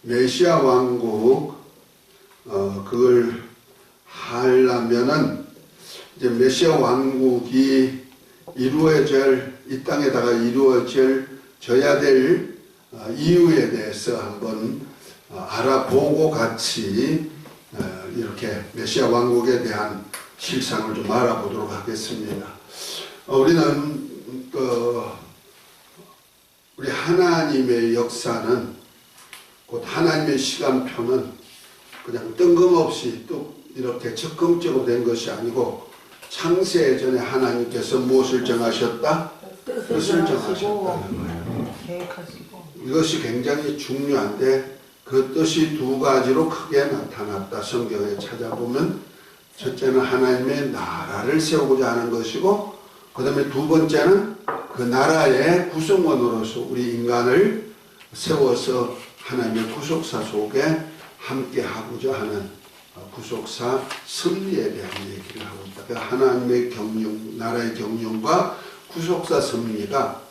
메시아 왕국 그걸 하려면은 이제 메시아 왕국이 이 땅에다가 이루어져야 될 이유에 대해서 한번 알아보고 같이 이렇게 메시아 왕국에 대한 실상을 좀 알아보도록 하겠습니다. 우리는 우리 하나님의 역사는 곧 하나님의 시간표는 그냥 뜬금없이 또 이렇게 적극적으로 된 것이 아니고 창세 전에 하나님께서 무엇을 정하셨다? 뜻을 정하셨다는 거예요. 계획하시고. 이것이 굉장히 중요한데 그 뜻이 두 가지로 크게 나타났다. 성경에 찾아보면 첫째는 하나님의 나라를 세우고자 하는 것이고 그 다음에 두 번째는 그 나라의 구성원으로서 우리 인간을 세워서 하나님의 구속사 속에 함께 하고자 하는 구속사 섭리에 대한 얘기를 하고 있다. 그 하나님의 경륜, 나라의 경륜과 구속사 섭리가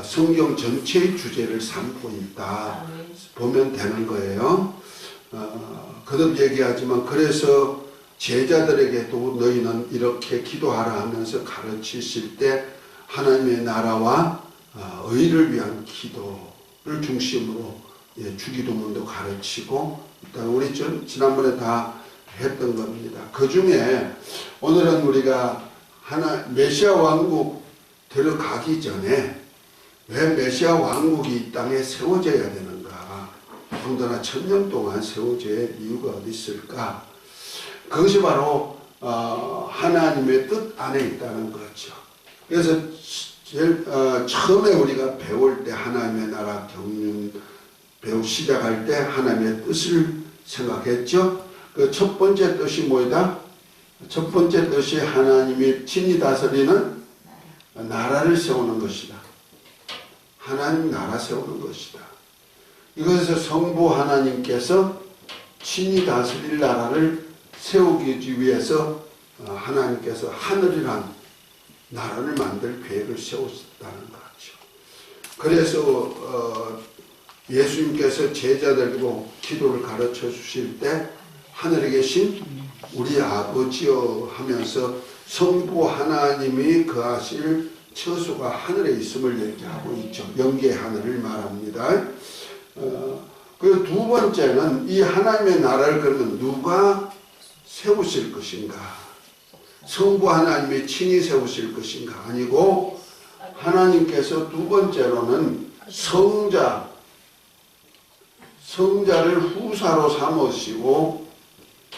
성경 전체의 주제를 삼고 있다. 보면 되는 거예요. 거듭 얘기하지만 그래서 제자들에게도 너희는 이렇게 기도하라 하면서 가르치실 때 하나님의 나라와 의를 위한 기도를 중심으로 주기도문도 가르치고 우리 지난번에 다 했던 겁니다. 그 중에 오늘은 우리가 메시아 왕국 들어가기 전에 왜 메시아 왕국이 이 땅에 세워져야 되는가? 더군다나 1000년 동안 세워질 이유가 어디 있을까? 그것이 바로 하나님의 뜻 안에 있다는 거죠. 그래서 제일 처음에 우리가 배울 때 하나님의 나라 경륜 시작할 때 하나님의 뜻을 생각했죠. 그 첫 번째 뜻이 뭐다? 첫 번째 뜻이 하나님이 친히 다스리는 나라를 세우는 것이다. 하나님 나라 세우는 것이다. 이것에서 성부 하나님께서 친히 다스릴 나라를 세우기 위해서 하나님께서 하늘이란 나라를 만들 계획을 세우셨다는 거죠. 그래서 예수님께서 제자들에게 기도를 가르쳐 주실 때 하늘에 계신 우리 아버지여 하면서 성부 하나님이 거하실 처소가 하늘에 있음을 얘기하고 있죠. 영계의 하늘을 말합니다. 그리고 두 번째는 이 하나님의 나라를 그러면 누가 세우실 것인가? 성부 하나님이 친히 세우실 것인가? 아니고 하나님께서 두 번째로는 성자를 후사로 삼으시고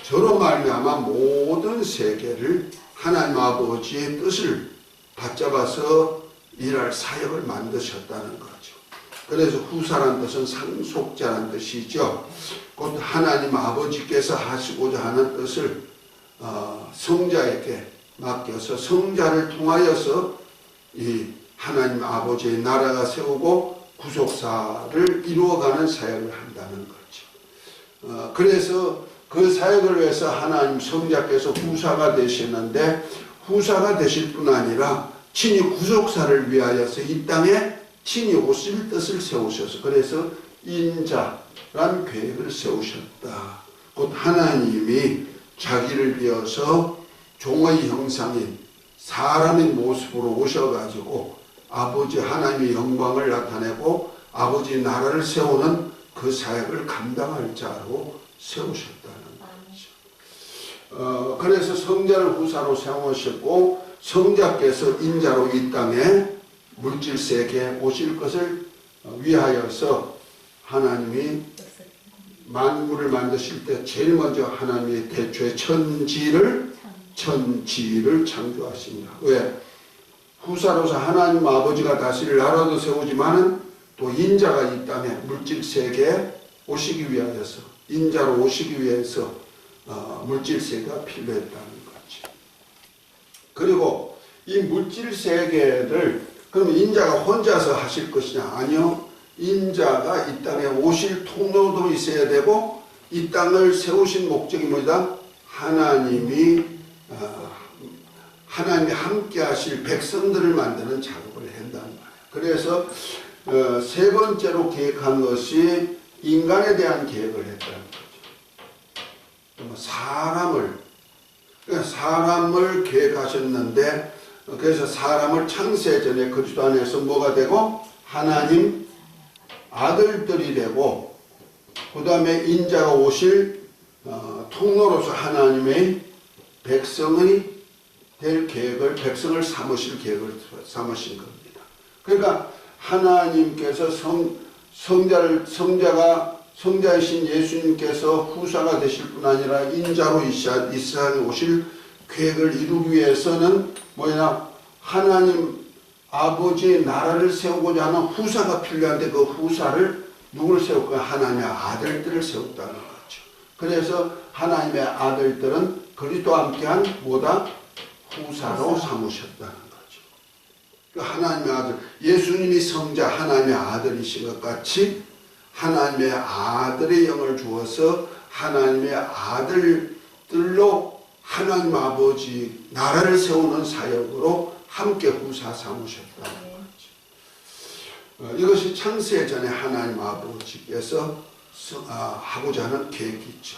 저로 말미암아 모든 세계를 하나님 아버지의 뜻을 받잡아서 일할 사역을 만드셨다는 거죠. 그래서 후사란 뜻은 상속자란 뜻이죠. 곧 하나님 아버지께서 하시고자 하는 뜻을 성자에게 맡겨서 성자를 통하여서 이 하나님 아버지의 나라가 세우고 구속사를 이루어가는 사역을 한다는 거죠. 그래서 그 사역을 위해서 하나님 성자께서 후사가 되시는데 후사가 되실 뿐 아니라 친히 구속사를 위하여서 이 땅에 친히 오실 뜻을 세우셔서 그래서 인자란 계획을 세우셨다. 곧 하나님이 자기를 비어서 종의 형상인 사람의 모습으로 오셔가지고 아버지 하나님의 영광을 나타내고 아버지 나라를 세우는 그 사역을 감당할 자로 세우셨다는 거죠. 그래서 성자를 후사로 세우셨고 성자께서 인자로 이 땅에 물질 세계에 오실 것을 위하여서 하나님이 만물을 만드실 때 제일 먼저 하나님이 태초에 천지를 창조하십니다. 왜? 후사로서 하나님 아버지가 다스릴 나라도 세우지만은 또 인자가 이 땅에 물질 세계에 오시기 위하여서 인자로 오시기 위해서 물질 세계가 필요했다는 거죠. 그리고 이 물질 세계를 그럼 인자가 혼자서 하실 것이냐? 아니요. 인자가 이 땅에 오실 통로도 있어야 되고 이 땅을 세우신 목적이 뭐다? 하나님이 함께 하실 백성들을 만드는 작업을 한다는 거예요. 그래서 세 번째로 계획한 것이 인간에 대한 계획을 했다는 거죠. 사람을 계획하셨는데, 그래서 사람을 창세전에 그리스도 안에서 뭐가 되고 하나님 아들들이 되고, 그 다음에 인자가 오실 통로로서 하나님의 백성이 될 계획을, 백성을 삼으실 계획을 삼으신 겁니다. 그러니까 하나님께서 성자이신 예수님께서 후사가 되실 뿐 아니라 인자로 이 세상에 오실 계획을 이루기 위해서는 뭐냐, 하나님 아버지의 나라를 세우고자 하는 후사가 필요한데, 그 후사를 누구를 세울까? 하나님의 아들들을 세웠다는 거죠. 그래서 하나님의 아들들은 그리스도와 함께한 뭐다? 후사로 삼으셨다는 거죠. 그 하나님의 아들, 예수님이 성자 하나님의 아들이신 것 같이 하나님의 아들의 영을 주어서 하나님의 아들들로 하나님 아버지 나라를 세우는 사역으로 함께 후사 삼으셨다는 거죠. 이것이 창세 전에 하나님 아버지께서 하고자 하는 계획이죠.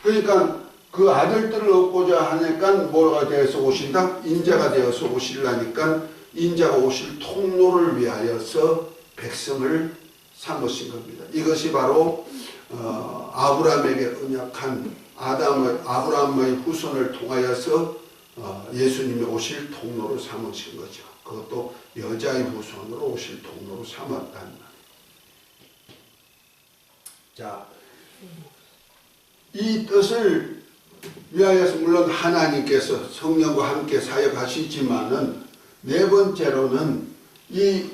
그러니까 그 아들들을 얻고자 하니까 뭐가 되어서 오신다? 인자가 되어서 오시려니까 인자가 오실 통로를 위하여서 백성을 삼으신 겁니다. 이것이 바로 아브라함에게 언약한 아브라함의 후손을 통하여서 예수님이 오실 통로로 삼으신 거죠. 그것도 여자의 후손으로 오실 통로로 삼았다는 말이에요. 자, 이 뜻을 위하여서 물론 하나님께서 성령과 함께 사역하시지만은, 네 번째로는 이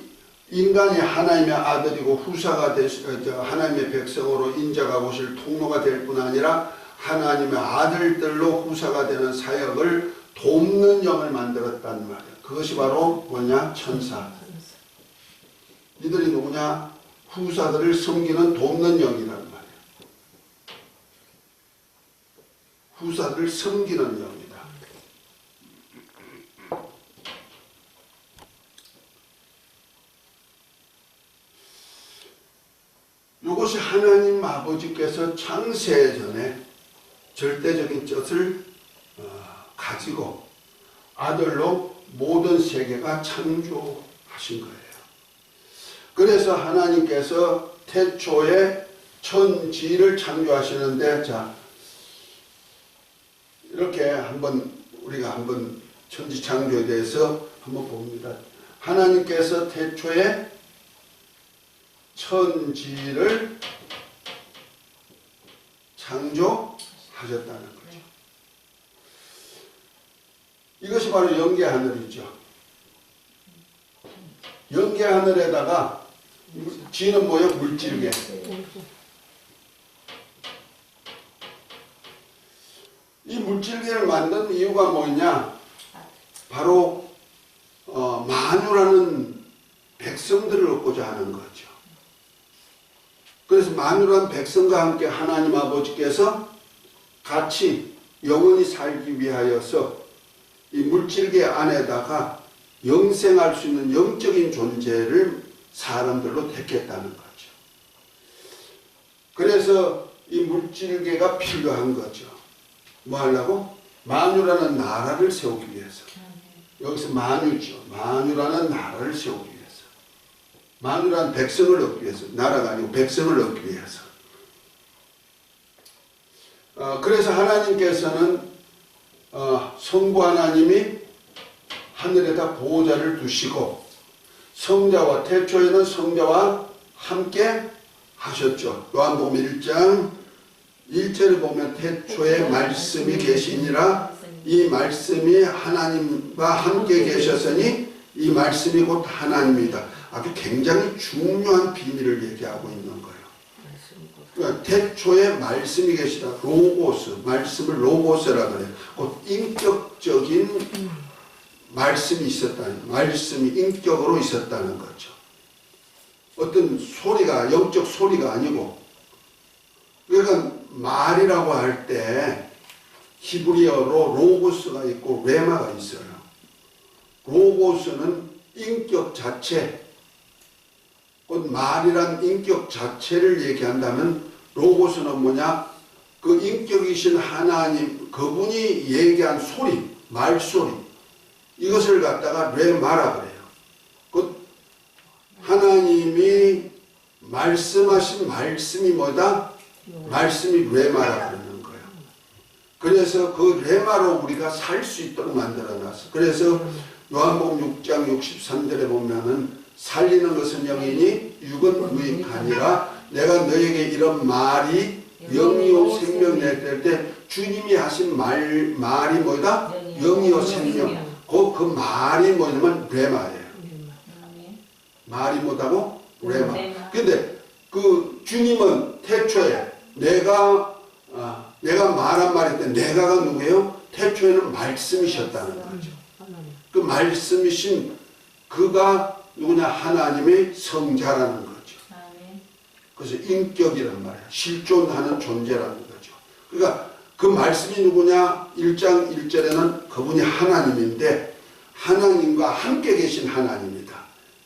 인간이 하나님의 아들이고 후사가 하나님의 백성으로 인자가 오실 통로가 될 뿐 아니라 하나님의 아들들로 후사가 되는 사역을 돕는 영을 만들었단 말이에요. 그것이 바로 뭐냐? 천사. 이들이 누구냐? 후사들을 섬기는 돕는 영이란 말이에요. 후사들을 섬기는 영이다. 이것이 하나님 아버지께서 창세전에 절대적인 뜻을 가지고 아들로 모든 세계가 창조하신 거예요. 그래서 하나님께서 태초에 천지를 창조하시는데, 자, 이렇게 우리가 한번 천지 창조에 대해서 한번 봅니다. 하나님께서 태초에 천지를 창조하셨다는 거죠. 이것이 바로 영계하늘이죠. 영계하늘에다가 지는 뭐예요? 물질계. 이 물질계를 만든 이유가 뭐냐? 바로 만유라는 백성들을 얻고자 하는 거죠. 그래서 만유라는 백성과 함께 하나님 아버지께서 같이 영원히 살기 위하여서 이 물질계 안에다가 영생할 수 있는 영적인 존재를 사람들로 택했다는 거죠. 그래서 이 물질계가 필요한 거죠. 뭐 하려고? 만유라는 나라를 세우기 위해서. 여기서 만유죠. 만유라는 나라를 세우기 위해서. 만유라는 백성을 얻기 위해서. 나라가 아니고 백성을 얻기 위해서. 그래서 하나님께서는 성부 하나님이 하늘에다 보호자를 두시고 성자와 태초에는 성자와 함께 하셨죠. 요한복음 1장 1절을 보면 태초에 말씀이 계시니라. 이 말씀이 하나님과 함께 계셨으니 이 말씀이 곧 하나님이다. 아주 굉장히 중요한 비밀을 얘기하고 있는 거예요. 그러니까 태초에 말씀이 계시다. 로고스, 말씀을 로고스라 그래요. 곧 인격적인 말씀이 있었다는, 말씀이 인격으로 있었다는 거죠. 어떤 소리가, 영적 소리가 아니고, 그러니까 말이라고 할 때 히브리어로 로고스가 있고 레마가 있어요. 로고스는 인격 자체, 곧 말이란 인격 자체를 얘기한다면 로고스는 뭐냐? 그 인격이신 하나님, 그분이 얘기한 소리, 말소리, 이것을 갖다가 레마라 그래요. 그 하나님이 말씀하신 말씀이 뭐다? 말씀이 레마라 그러는 거예요. 그래서 그 레마로 우리가 살 수 있도록 만들어놨어. 그래서 요한복음 6장 63절에 보면은 살리는 것은 영이니 육은 무익하니라. 내가 너에게 이런 말이 영이요 생명 낼 때 주님이 하신 말이 뭐다? 영이요 생명. 그 말이 뭐냐면 레마예요. 말이 뭐다고? 레마. 근데 그 주님은 태초에 내가 말한 말일 때 내가가 누구예요? 태초에는 말씀이셨다는 거죠. 그 말씀이신 그가 누구냐? 하나님의 성자라는 거죠. 그래서 인격이란 말이야. 실존하는 존재라는 거죠. 그러니까 그 말씀이 누구냐? 1장 1절에는 그분이 하나님인데 하나님과 함께 계신 하나님이다.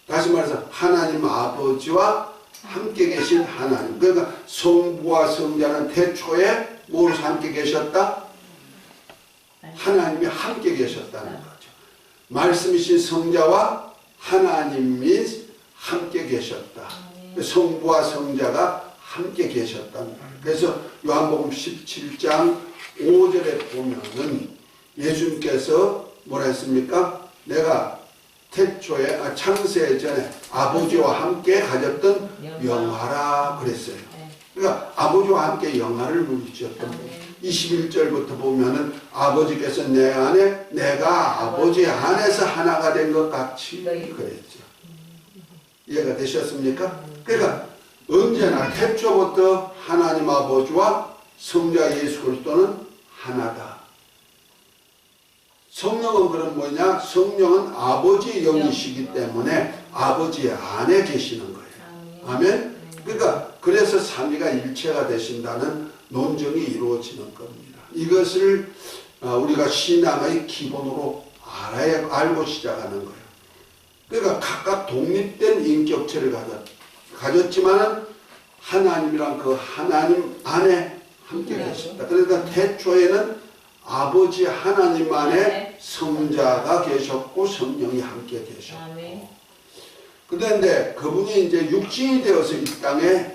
다시 말해서 하나님 아버지와 함께 계신 하나님. 그러니까 성부와 성자는 태초에 무엇으로 함께 계셨다? 하나님이 함께 계셨다는 거죠. 말씀이신 성자와 하나님이 함께 계셨다. 성부와 성자가 함께 계셨다는 거예요. 그래서 요한복음 17장 5절에 보면은 예수님께서 뭐라 했습니까? 내가 태초에 창세 전에 아버지와 함께 가졌던 영화라 그랬어요. 그러니까 아버지와 함께 영화를 누리셨던 거예요. 21절부터 보면은 아버지께서 내 안에 내가 아버지 안에서 하나가 된 것 같이 그랬죠. 이해가 되셨습니까? 그러니까 언제나 태초부터 하나님 아버지와 성자 예수 그리스도는 하나다. 성령은 그럼 뭐냐? 성령은 아버지의 영이시기 때문에 아버지 안에 계시는 거예요. 아멘? 그러니까 그래서 삼위가 일체가 되신다는 논증이 이루어지는 겁니다. 이것을 우리가 신앙의 기본으로 알고 시작하는 거예요. 그러니까 각각 독립된 인격체를 가졌지만은 하나님이란 그 하나님 안에 함께 계신다. 그러니까 태초에는 아버지 하나님 안에 성자가 계셨고 성령이 함께 계셨고. 그런데 그분이 이제 육신이 되어서 이 땅에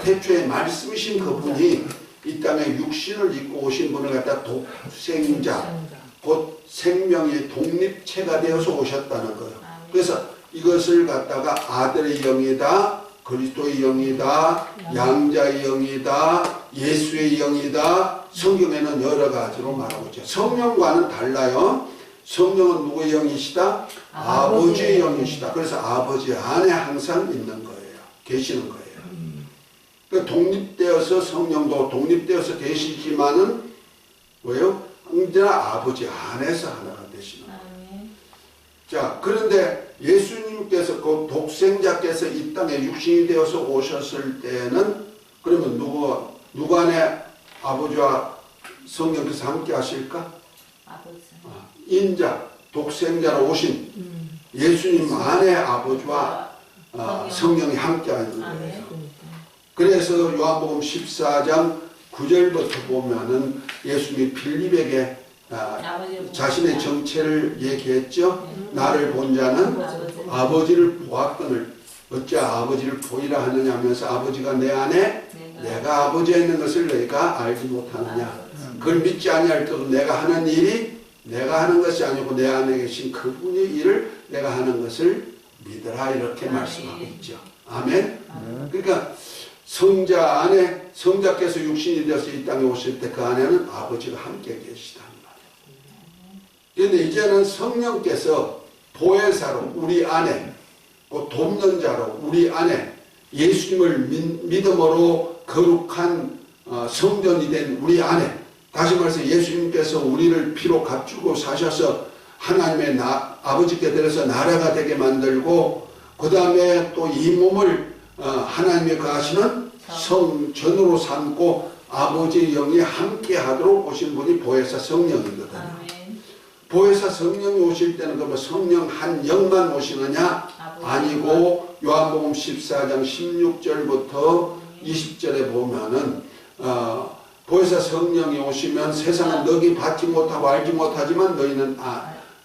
태초에 말씀이신 그분이 이 땅에 육신을 입고 오신 분을 갖다 독생자, 곧 생명의 독립체가 되어서 오셨다는 거예요. 그래서 이것을 갖다가 아들의 영이다, 그리스도의 영이다, 양자의 영이다, 예수의 영이다, 성경에는 여러 가지로 말하고 있죠. 성령과는 달라요. 성령은 누구의 영이시다? 아버지의 영이시다. 그래서 아버지 안에 항상 있는 거예요. 계시는 거예요. 그러니까 독립되어서 성령도 독립되어서 계시지만은 뭐예요? 언제나 아버지 안에서 하나가 되시는 거예요. 자, 그런데 예수님께서 그 독생자께서 이 땅에 육신이 되어서 오셨을 때는 그러면 누구 안에 아버지와 성령께서 함께 하실까? 아버지. 인자, 독생자로 오신 예수님 안에 아버지와 성령이 함께 하는 거예요. 그래서 요한복음 14장 9절부터 보면은 예수님이 빌립에게 자신의 정체를 얘기했죠. 나를 본 자는 아버지를 보았거늘 어찌 아버지를 보이라 하느냐 하면서 아버지가 내 안에 내가 아버지에 있는 것을 너희가 알지 못하느냐. 그걸 믿지 아니할 때도 내가 하는 일이 내가 하는 것이 아니고 내 안에 계신 그분의 일을 내가 하는 것을 믿으라 이렇게 말씀하고 있죠. 아멘. 그러니까 성자 안에 성자께서 육신이 되어서 이 땅에 오실 때 그 안에는 아버지가 함께 계시다는 말이에요. 그런데 이제는 성령께서 보혜사로 우리 안에 돕는 자로 우리 안에 예수님을 믿음으로 거룩한 성전이 된 우리 안에 다시 말해서 예수님께서 우리를 피로 값주고 사셔서 하나님의 아버지께 들여서 나라가 되게 만들고 그 다음에 또 이 몸을 하나님의 거하시는 성전으로 삼고 아버지의 영이 함께 하도록 오신 분이 보혜사 성령이거든요. 보혜사 성령이 오실 때는 그러면 성령 한 영만 오시느냐? 아니고 요한복음 14장 16절부터 20절에 보면은 보혜사 성령이 오시면 세상은 너희 받지 못하고 알지 못하지만 너희는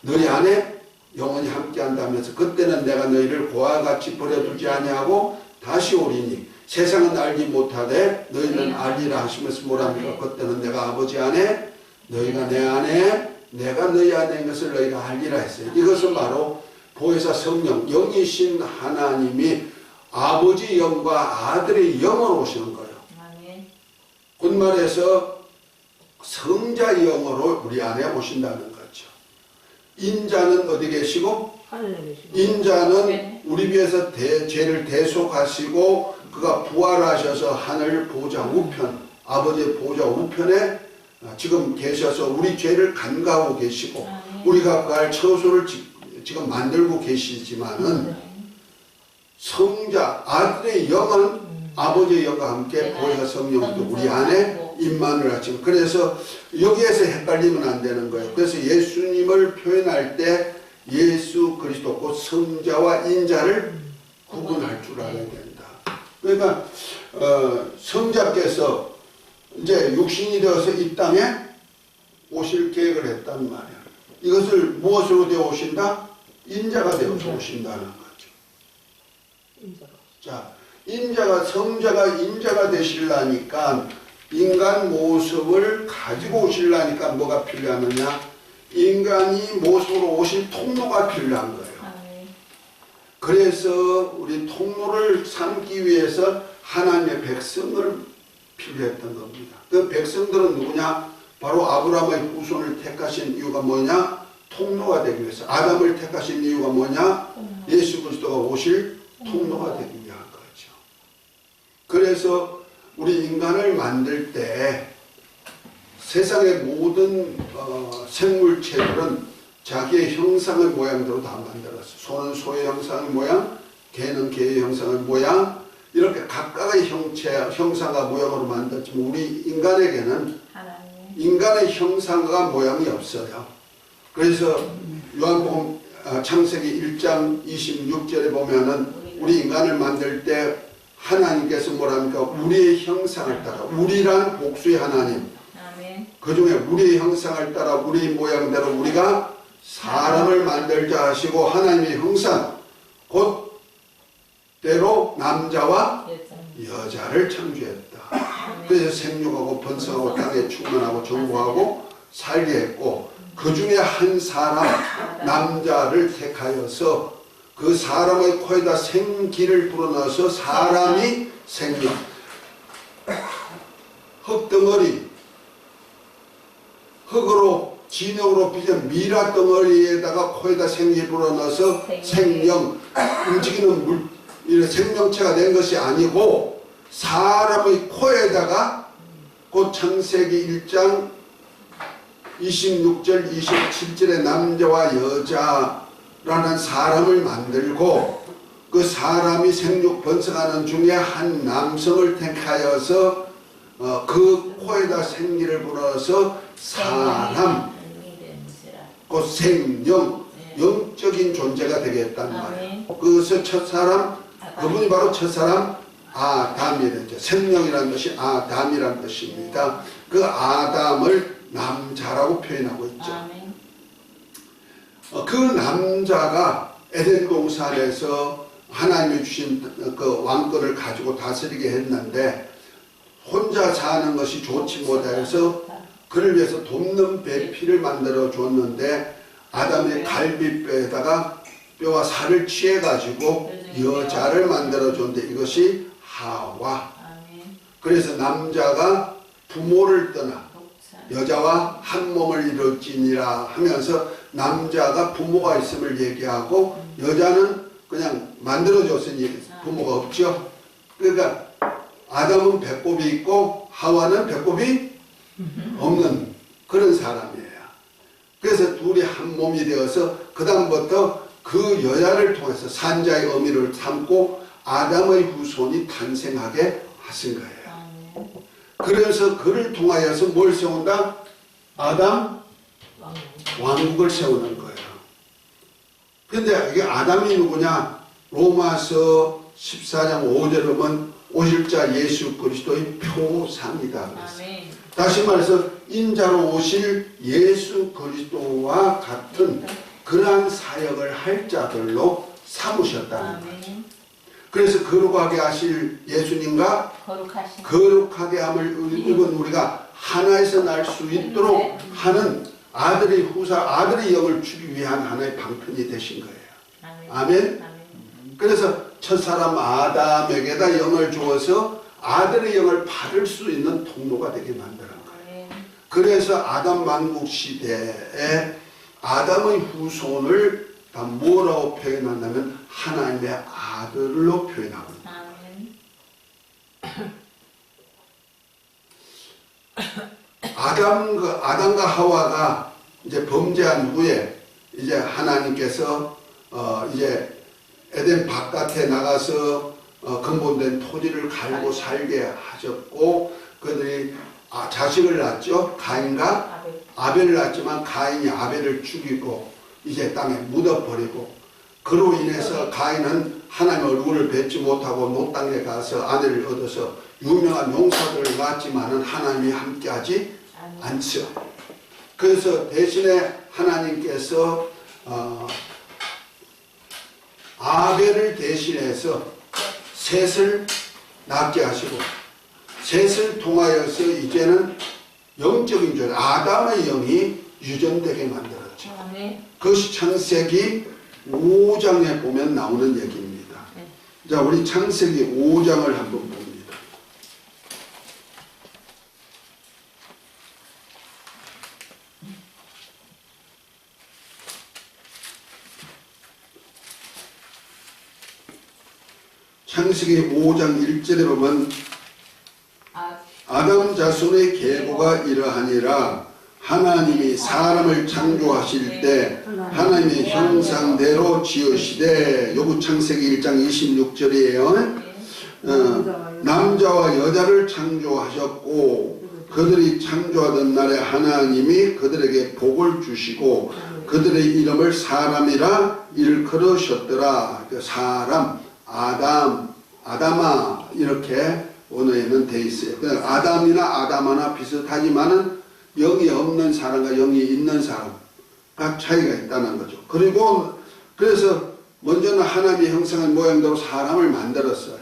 너희 안에 영원히 함께한다면서 그때는 내가 너희를 고와 같이 버려두지 아니하고 다시 오리니 세상은 알지 못하되 너희는 알리라 하시면서 뭐랍니까? 그때는 내가 아버지 안에 너희가 내 안에 내가 너희 안에 있는 것을 너희가 알리라 했어요. 이것은 바로 보혜사 성령 영이신 하나님이 아버지 영과 아들의 영으로 오시는 거예요. 곧 말해서 성자 영으로 우리 안에 오신다는 거죠. 인자는 어디 계시고? 인자는 우리 위해서 죄를 대속하시고 그가 부활하셔서 하늘 보좌 우편, 아버지의 보좌 우편에 지금 계셔서 우리 죄를 간과하고 계시고 우리가 그할 처소를 지금 만들고 계시지만은 성자 아들의 영은 아버지의 영과 함께 보혜사 성령도 우리 안에 임만을 하시고 그래서 여기에서 헷갈리면 안 되는 거예요. 그래서 예수님을 표현할 때 예수 그리스도 곧 성자와 인자를 구분할 줄 알아야 된다. 그러니까 성자께서 이제 육신이 되어서 이 땅에 오실 계획을 했단 말이야. 이것을 무엇으로 되어 오신다? 인자가 되어서 오신다는 거죠. 자, 성자가 인자가 되시려니까 인간 모습을 가지고 오시려니까 뭐가 필요하느냐? 인간이 모습으로 오실 통로가 필요한 거예요. 그래서 우리 통로를 삼기 위해서 하나님의 백성을 필요했던 겁니다. 그 백성들은 누구냐? 바로 아브라함의 후손을 택하신 이유가 뭐냐? 통로가 되기 위해서. 아담을 택하신 이유가 뭐냐? 예수 그리스도가 오실 통로가 되기 위한 거죠. 그래서 우리 인간을 만들 때 세상의 모든 생물체들은 자기의 형상의 모양대로 다 만들었어요. 소는 소의 형상의 모양, 개는 개의 형상의 모양, 이렇게 각각의 형상과 모양으로 만들었지만 우리 인간에게는 인간의 형상과 모양이 없어요. 그래서 요한복음 창세기 1장 26절에 보면은 우리 인간을 만들 때 하나님께서 뭐랍니까? 우리의 형상을 따라, 우리란 복수의 하나님, 그 중에 우리의 형상을 따라 우리 모양대로 우리가 사람을 만들자 하시고 하나님의 형상 곧대로 남자와 여자를 창조했다. 그래서 생육하고 번성하고 땅에 충만하고 정복하고 살게 했고 그 중에 한 사람 남자를 택하여서 그 사람의 코에다 생기를 불어넣어서 사람이 생명 흙덩어리 흙으로 진흙으로 빚은 미라 덩어리에다가 코에다 생기를 불어넣어서 생명 움직이는 이런 생명체가 된 것이 아니고 사람의 코에다가 곧 창세기 1장 26절 27절에 남자와 여자라는 사람을 만들고 그 사람이 생육 번성하는 중에 한 남성을 택하여서 그 코에다 생기를 불어서 사람 곧 생명 영적인 존재가 되겠단 말이에요. 그래서 첫사람 그분이 바로 첫사람 아담이 되죠. 생명이라는 것이 아담이라는 것입니다. 그 아담을 남자라고 표현하고 있죠. 그 남자가 에덴 동산에서 하나님이 주신 그 왕권을 가지고 다스리게 했는데 혼자 사는 것이 좋지 못해서 그를 위해서 돕는 배필을 만들어 줬는데 아담의 갈비뼈에다가 뼈와 살을 취해 가지고 여자를 만들어 줬는데 이것이 하와. 그래서 남자가 부모를 떠나 여자와 한 몸을 이룰지니라 하면서 남자가 부모가 있음을 얘기하고 여자는 그냥 만들어줬으니 부모가 없죠. 그러니까 아담은 배꼽이 있고 하와는 배꼽이 없는 그런 사람이에요. 그래서 둘이 한 몸이 되어서 그 다음부터 그 여자를 통해서 산자의 의미를 삼고 아담의 후손이 탄생하게 하신 거예요. 그래서 그를 통하여서 뭘 세운다? 아담 왕국을 세우는 거예요. 근데 이게 아담이 누구냐? 로마서 14장 5절에 보면 오실 자 예수 그리스도의 표상이다 그랬어요. 아멘. 다시 말해서 인자로 오실 예수 그리스도와 같은 그러한 사역을 할 자들로 삼으셨다는 거예요. 아멘. 그래서 거룩하게 하실 예수님과 거룩하게 함을 입은 우리가 하나에서 날 수 있도록 하는 아들의 영을 주기 위한 하나의 방편이 되신 거예요. 아멘. 그래서 첫사람 아담에게다 영을 주어서 아들의 영을 받을 수 있는 통로가 되게 만드는 거예요. 그래서 아담 만국 시대에 아담의 후손을 다 뭐라고 표현한다면 하나님의 아들로 표현하고 아담과 하와가 이제 범죄한 후에 이제 하나님께서 이제 에덴 바깥에 나가서 근본된 토지를 갈고 살게 하셨고 그들이 자식을 낳았죠. 가인과 아벨을 낳았지만 가인이 아벨을 죽이고 이제 땅에 묻어버리고 그로 인해서 가인은 하나님의 얼굴을 뵙지 못하고 노 땅에 가서 아내를 얻어서 유명한 용사들을 낳았지만은 하나님이 함께하지 않죠. 그래서 대신에 하나님께서 아벨을 대신해서 셋을 낳게 하시고 셋을 통하여서 이제는 영적인 존재 아담의 영이 유전되게 만들었죠. 그것이 창세기 5장에 보면 나오는 얘기입니다. 자, 우리 창세기 5장을 한번 봅니다. 창세기 5장 1절에 보면 아담 자손의 계보가 이러하니라 하나님이 사람을 창조하실 때 하나님의 형상대로 지으시되 요구 창세기 1장 26절이에요. 남자와 여자를 창조하셨고 그들이 창조하던 날에 하나님이 그들에게 복을 주시고 그들의 이름을 사람이라 일컬으셨더라. 사람 아담아 이렇게 원어에는 돼 있어요. 아담이나 아담하나 비슷하지만은 영이 없는 사람과 영이 있는 사람 각 차이가 있다는 거죠. 그리고 그래서 먼저는 하나님의 형상의 모양대로 사람을 만들었어요.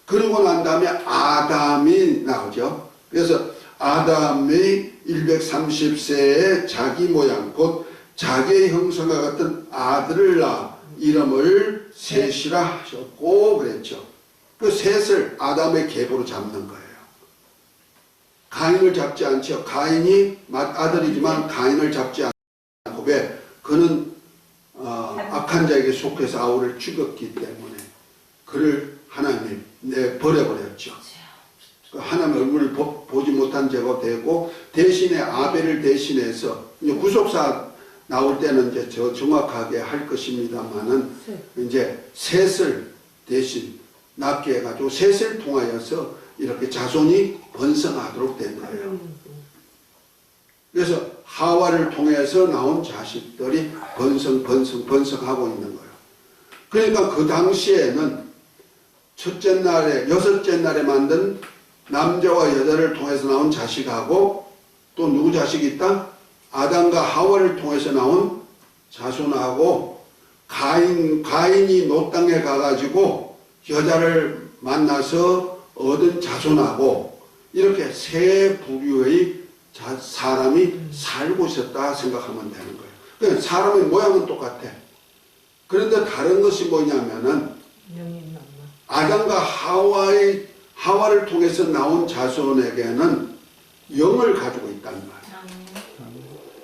그러고 난 다음에 아담이 나오죠. 그래서 아담의 130세의 자기 모양 곧 자기의 형상과 같은 아들을 낳아 이름을 셋이라 하셨고 그랬죠. 그 셋을 아담의 계보로 잡는 거예요. 가인을 잡지 않죠. 가인이 아들이지만 가인을 잡지 않고 왜? 그는 악한 자에게 속해서 아우를 죽였기 때문에 그를 하나님이 버려버렸죠. 하나님의 얼굴을 보지 못한 죄가 되고 대신에 아벨을 대신해서 구속사 나올 때는 이제 저 정확하게 할 것입니다만은 이제 셋을 대신 낳게 해가지고 셋을 통하여서 이렇게 자손이 번성하도록 된 거예요. 그래서 하와를 통해서 나온 자식들이 번성하고 있는 거예요. 그러니까 그 당시에는 첫째 날에 여섯째 날에 만든 남자와 여자를 통해서 나온 자식하고 또 누구 자식이 있다? 아담과 하와를 통해서 나온 자손하고 가인이 노 땅에 가가지고 여자를 만나서 얻은 자손하고 이렇게 세 부류의 사람이 살고 있었다 생각하면 되는 거예요. 그러니까 사람의 모양은 똑같아. 그런데 다른 것이 뭐냐면은 아담과 하와를 통해서 나온 자손에게는 영을 가지고 있단 말이에요.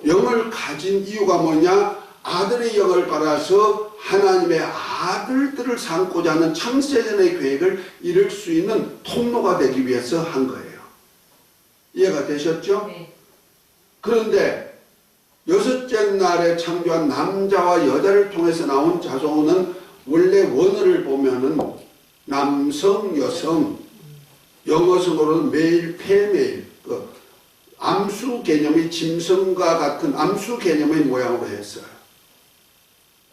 영을 가진 이유가 뭐냐? 아들의 영을 받아서 하나님의 아들들을 삼고자 하는 창세전의 계획을 이룰 수 있는 통로가 되기 위해서 한 거예요. 이해가 되셨죠? 네. 그런데 여섯째 날에 창조한 남자와 여자를 통해서 나온 자손은 원래 원어를 보면은 남성, 여성, 영어성으로는 메일, 페메일, 암수 개념의 짐승과 같은 암수 개념의 모양으로 했어요.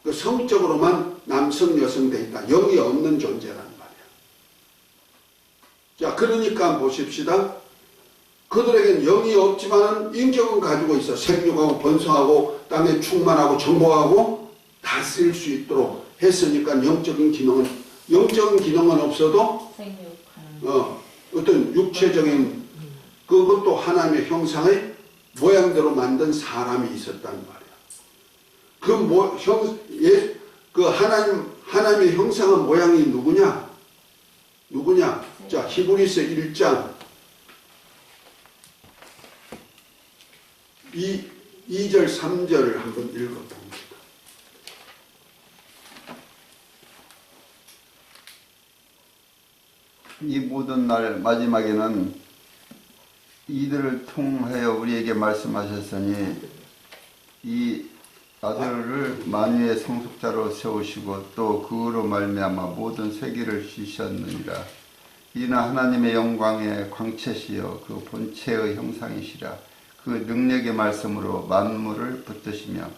그 성적으로만 남성, 여성 돼 있다. 영이 없는 존재란 말이야. 자, 그러니까 보십시다. 그들에겐 영이 없지만 인격은 가지고 있어. 생육하고 번성하고 땅에 충만하고 정복하고 다스릴 수 있도록 했으니까 영적인 기능은 없어도 어떤 육체적인 그것도 하나님의 형상의 모양대로 만든 사람이 있었단 말이야. 그 하나님의 형상의 모양이 누구냐? 자, 히브리서 1장 2절 3절을 한번 읽어봅니다. 이 모든 날 마지막에는 이들을 통하여 우리에게 말씀하셨으니 이 아들을 만유의 성숙자로 세우시고 또 그로 말미암아 모든 세계를 지으셨느니라. 이는 하나님의 영광의 광채시여 그 본체의 형상이시라. 그 능력의 말씀으로 만물을 붙드시며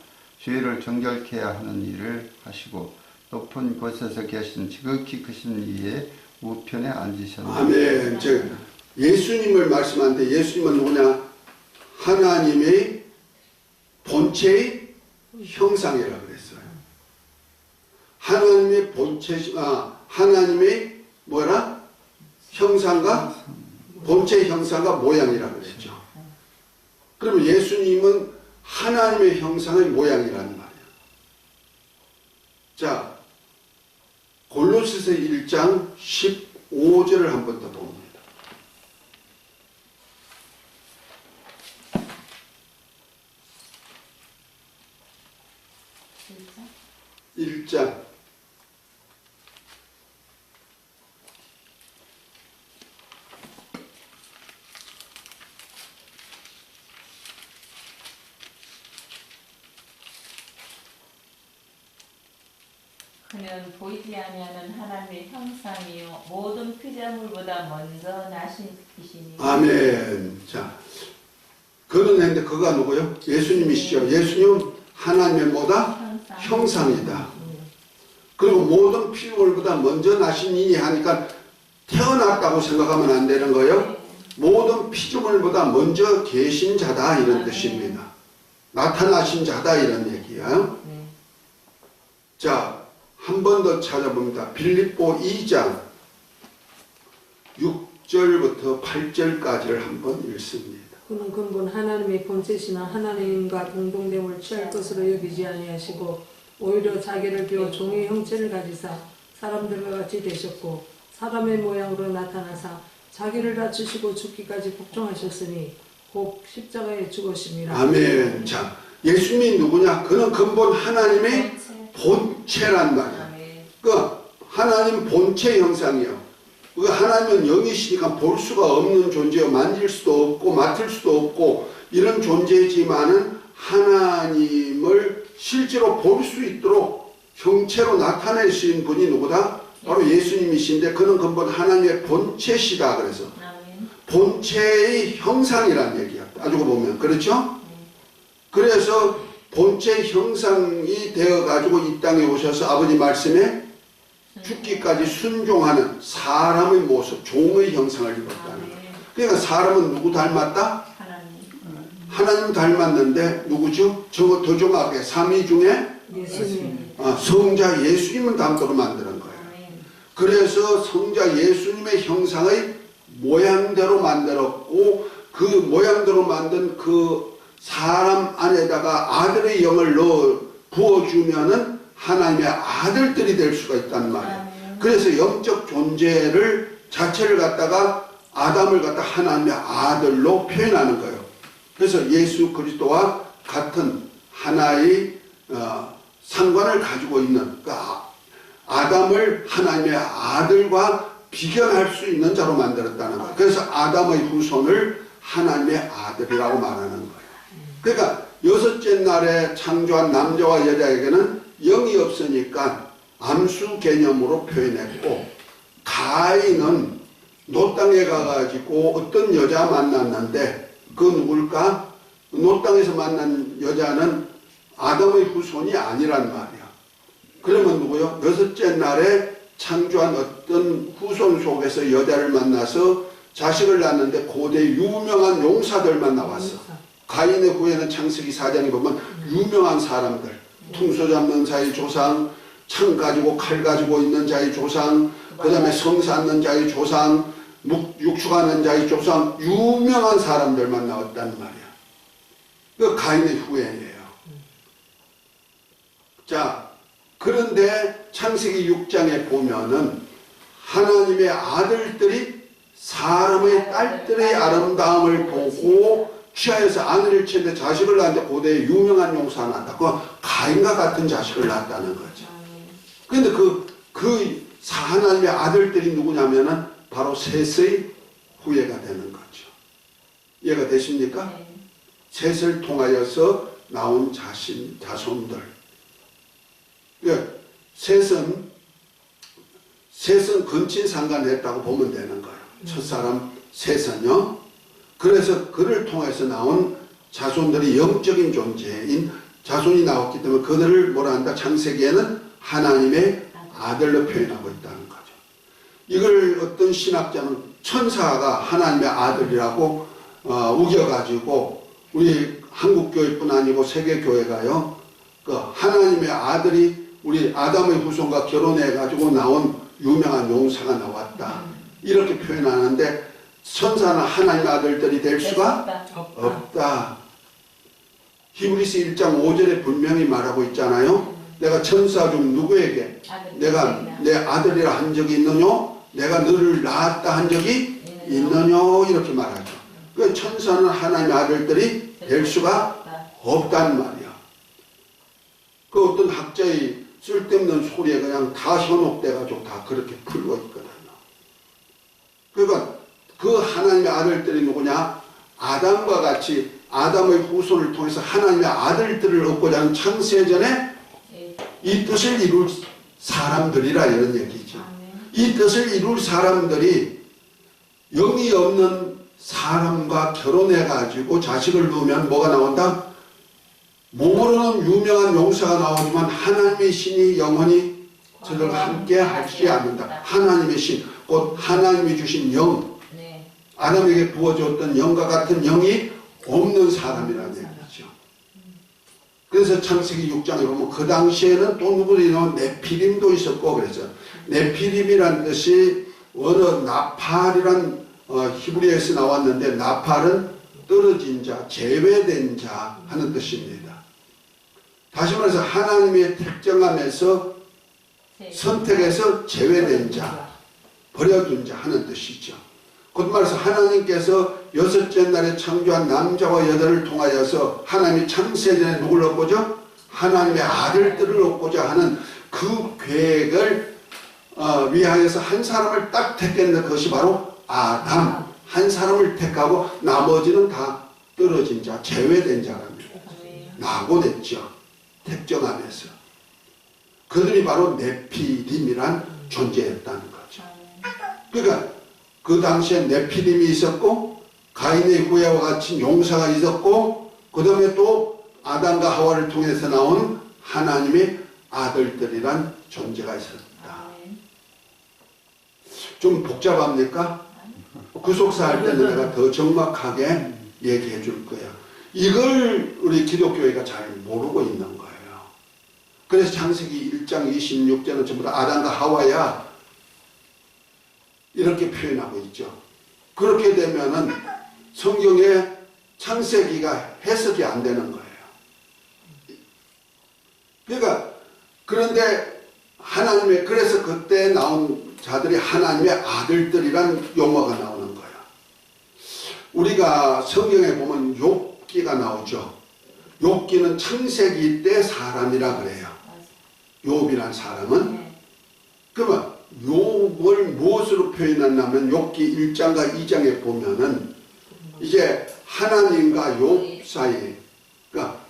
죄를 정결케 하는 일을 하시고 높은 곳에서 계신 지극히 크신 이의 우편에 앉으셨느니라. 아멘. 예수님을 말씀하는데 예수님은 누구냐? 하나님의 본체의 형상이라고 그랬어요. 하나님의 하나님의 뭐라? 형상과 본체의 형상과 모양이라고 그랬죠. 그러면 예수님은 하나님의 형상의 모양이라는 말이야. 자, 골로새서 1장 15절을 한 번 더 봅니다. 1장 그는 보이지 아니하는 하나님의 형상이요 모든 피조물보다 먼저 나신 이시니. 아멘. 자, 그는 했는데 그가 누구요? 예수님이시죠. 예수님은 하나님의 뭐다? 형상이다. 그리고 모든 피조물보다 먼저 나신 이니 하니까 태어났다고 생각하면 안 되는 거예요. 모든 피조물보다 먼저 계신 자다 이런 뜻입니다. 나타나신 자다 이런 얘기예요. 자, 한 번 더 찾아봅니다. 빌립보 2장 6절부터 8절까지를 한번 읽습니다. 그는 근본 하나님의 본체시나 하나님과 동등됨을 취할 것으로 여기지 아니하시고 오히려 자기를 비워 종의 형체를 가지사 사람들과 같이 되셨고 사람의 모양으로 나타나사 자기를 낮추시고 죽기까지 복종하셨으니 곧 십자가에 죽으심이라. 아멘. 자, 예수님이 누구냐? 그는 근본 하나님의 본체란 말이야. 그 하나님 본체 형상이요. 그 하나님은 영이시니까 볼 수가 없는 존재요. 만질 수도 없고 맡을 수도 없고 이런 존재지만은 하나님을 실제로 볼 수 있도록 형체로 나타내신 분이 누구다? 바로 예수님이신데 그는 근본 하나님의 본체시다. 그래서 본체의 형상이라는 얘기야. 따지고 보면 그렇죠? 그래서 본체 형상이 되어가지고 이 땅에 오셔서 아버지 말씀에 죽기까지 순종하는 사람의 모습, 종의 형상을 입었다는 거예요. 그러니까 사람은 누구 닮았다? 하나님 닮았는데 누구죠? 저거 더 정확하게 삼위 중에 예수님. 성자 예수님을 닮도록 만드는 거예요. 그래서 성자 예수님의 형상의 모양대로 만들었고 그 모양대로 만든 그 사람 안에다가 아들의 영을 넣어 부어주면은 하나님의 아들들이 될 수가 있단 말이에요. 그래서 영적 존재를 자체를 갖다가 아담을 갖다 하나님의 아들로 표현하는 거예요. 그래서 예수 그리스도와 같은 하나의 상관을 가지고 있는 그러니까 아담을 하나님의 아들과 비견할 수 있는 자로 만들었다는 거예요. 그래서 아담의 후손을 하나님의 아들이라고 말하는 거예요. 그러니까 여섯째 날에 창조한 남자와 여자에게는 영이 없으니까 암수 개념으로 표현했고 가인은 노 땅에 가가지고 어떤 여자 만났는데 그 누굴까? 노 땅에서 만난 여자는 아담의 후손이 아니란 말이야. 그러면 누구요? 여섯째 날에 창조한 어떤 후손 속에서 여자를 만나서 자식을 낳는데 고대 유명한 용사들만 나왔어. 가인의 후예는 창세기 4장에 보면 유명한 사람들, 퉁소 잡는 자의 조상, 창 가지고 칼 가지고 있는 자의 조상, 그 다음에 성 쌓는 자의 조상, 육축하는 자의 조상, 유명한 사람들만 나왔단 말이야. 그 가인의 후예예요. 자, 그런데 창세기 6장에 보면은 하나님의 아들들이 사람의 딸들의 아름다움을 보고 취하여서 아내를 치는데 자식을 낳는데 고대에 유명한 용사가 낳았다. 그 가인과 같은 자식을 낳았다는 거죠. 그런데 하나님의 아들들이 누구냐면은 바로 셋의 후예가 되는 거죠. 이해가 되십니까? 네. 셋을 통하여서 나온 자손들. 셋은 근친상간했다고 보면 되는 거예요. 첫사람 셋은요. 그래서 그를 통해서 나온 자손들이 영적인 존재인 자손이 나왔기 때문에 그들을 뭐라 한다? 창세기에는 하나님의 아들로 표현하고 있다는 거죠. 이걸 어떤 신학자는 천사가 하나님의 아들이라고 우겨가지고 우리 한국교회뿐 아니고 세계교회가요. 그 하나님의 아들이 우리 아담의 후손과 결혼해가지고 나온 유명한 용사가 나왔다. 이렇게 표현하는데 천사는 하나님의 아들들이 될 수가 없다. 히브리서 1장 5절에 분명히 말하고 있잖아요. 내가 천사 중 누구에게 내가 내 아들이라 한 적이 있느냐? 내가 너를 낳았다 한 적이 있느냐? 이렇게 말하죠. 그 천사는 하나님의 아들들이 될 수가 없단 말이야. 그 어떤 학자의 쓸데없는 소리에 그냥 다 현혹돼가지고 다 그렇게 풀고 있거든요. 그러니까 그 하나님의 아들들이 누구냐? 아담과 같이 아담의 후손을 통해서 하나님의 아들들을 얻고자 하는 창세전에 이 뜻을 이룰 사람들이라 이런 얘기죠. 이 뜻을 이룰 사람들이 영이 없는 사람과 결혼해가지고 자식을 낳으면 뭐가 나온다? 몸으로는 유명한 용사가 나오지만 하나님의 신이 영원히 저들과 함께 하지 않는다. 하나님의 신, 곧 하나님이 주신 영, 아담에게 부어줬던 영과 같은 영이 없는 사람이라는 얘기죠. 그래서 창세기 6장에 보면 그 당시에는 또 누구들이 네피림도 있었고 그래서 네피림이라는 뜻이 원어 나팔이란 히브리어에서 나왔는데 나팔은 떨어진 자, 제외된 자 하는 뜻입니다. 다시 말해서 하나님의 택정함에서 선택해서 제외된 자, 버려둔 자 하는 뜻이죠. 곧 말해서 하나님께서 여섯째 날에 창조한 남자와 여자를 통하여서 하나님이 창세전에 누굴 얻고자? 하나님의 아들들을 얻고자 하는 그 계획을 위하여서 한 사람을 딱 택했는데 그것이 바로 아담. 한 사람을 택하고 나머지는 다 떨어진 자, 제외된 자랍니다. 낙오됐죠. 택정함에서. 그들이 바로 네피림이란 존재였다는 거죠. 그러니까 그 당시에 네피림이 있었고 가인의 후예와 같이 용사가 있었고 그 다음에 또 아담과 하와를 통해서 나온 하나님의 아들들이란 존재가 있었다. 좀 복잡합니까? 구속사 할 때는 내가 더 정확하게 얘기해 줄 거야. 이걸 우리 기독교회가 잘 모르고 있는 거예요. 그래서 창세기 1장 26절은 전부 다 아담과 하와야 이렇게 표현하고 있죠. 그렇게 되면은 성경의 창세기가 해석이 안 되는 거예요. 그러니까 그런데 하나님의 그래서 그때 나온 자들이 하나님의 아들들이란 용어가 나오는 거예요. 우리가 성경에 보면 욥기가 나오죠. 욥기는 창세기 때 사람이라 그래요. 욥이란 사람은 그러면 욥을 무엇으로 표현했냐면 욥기 1장과 2장에 보면은 이제 하나님과 욥 사이 그러니까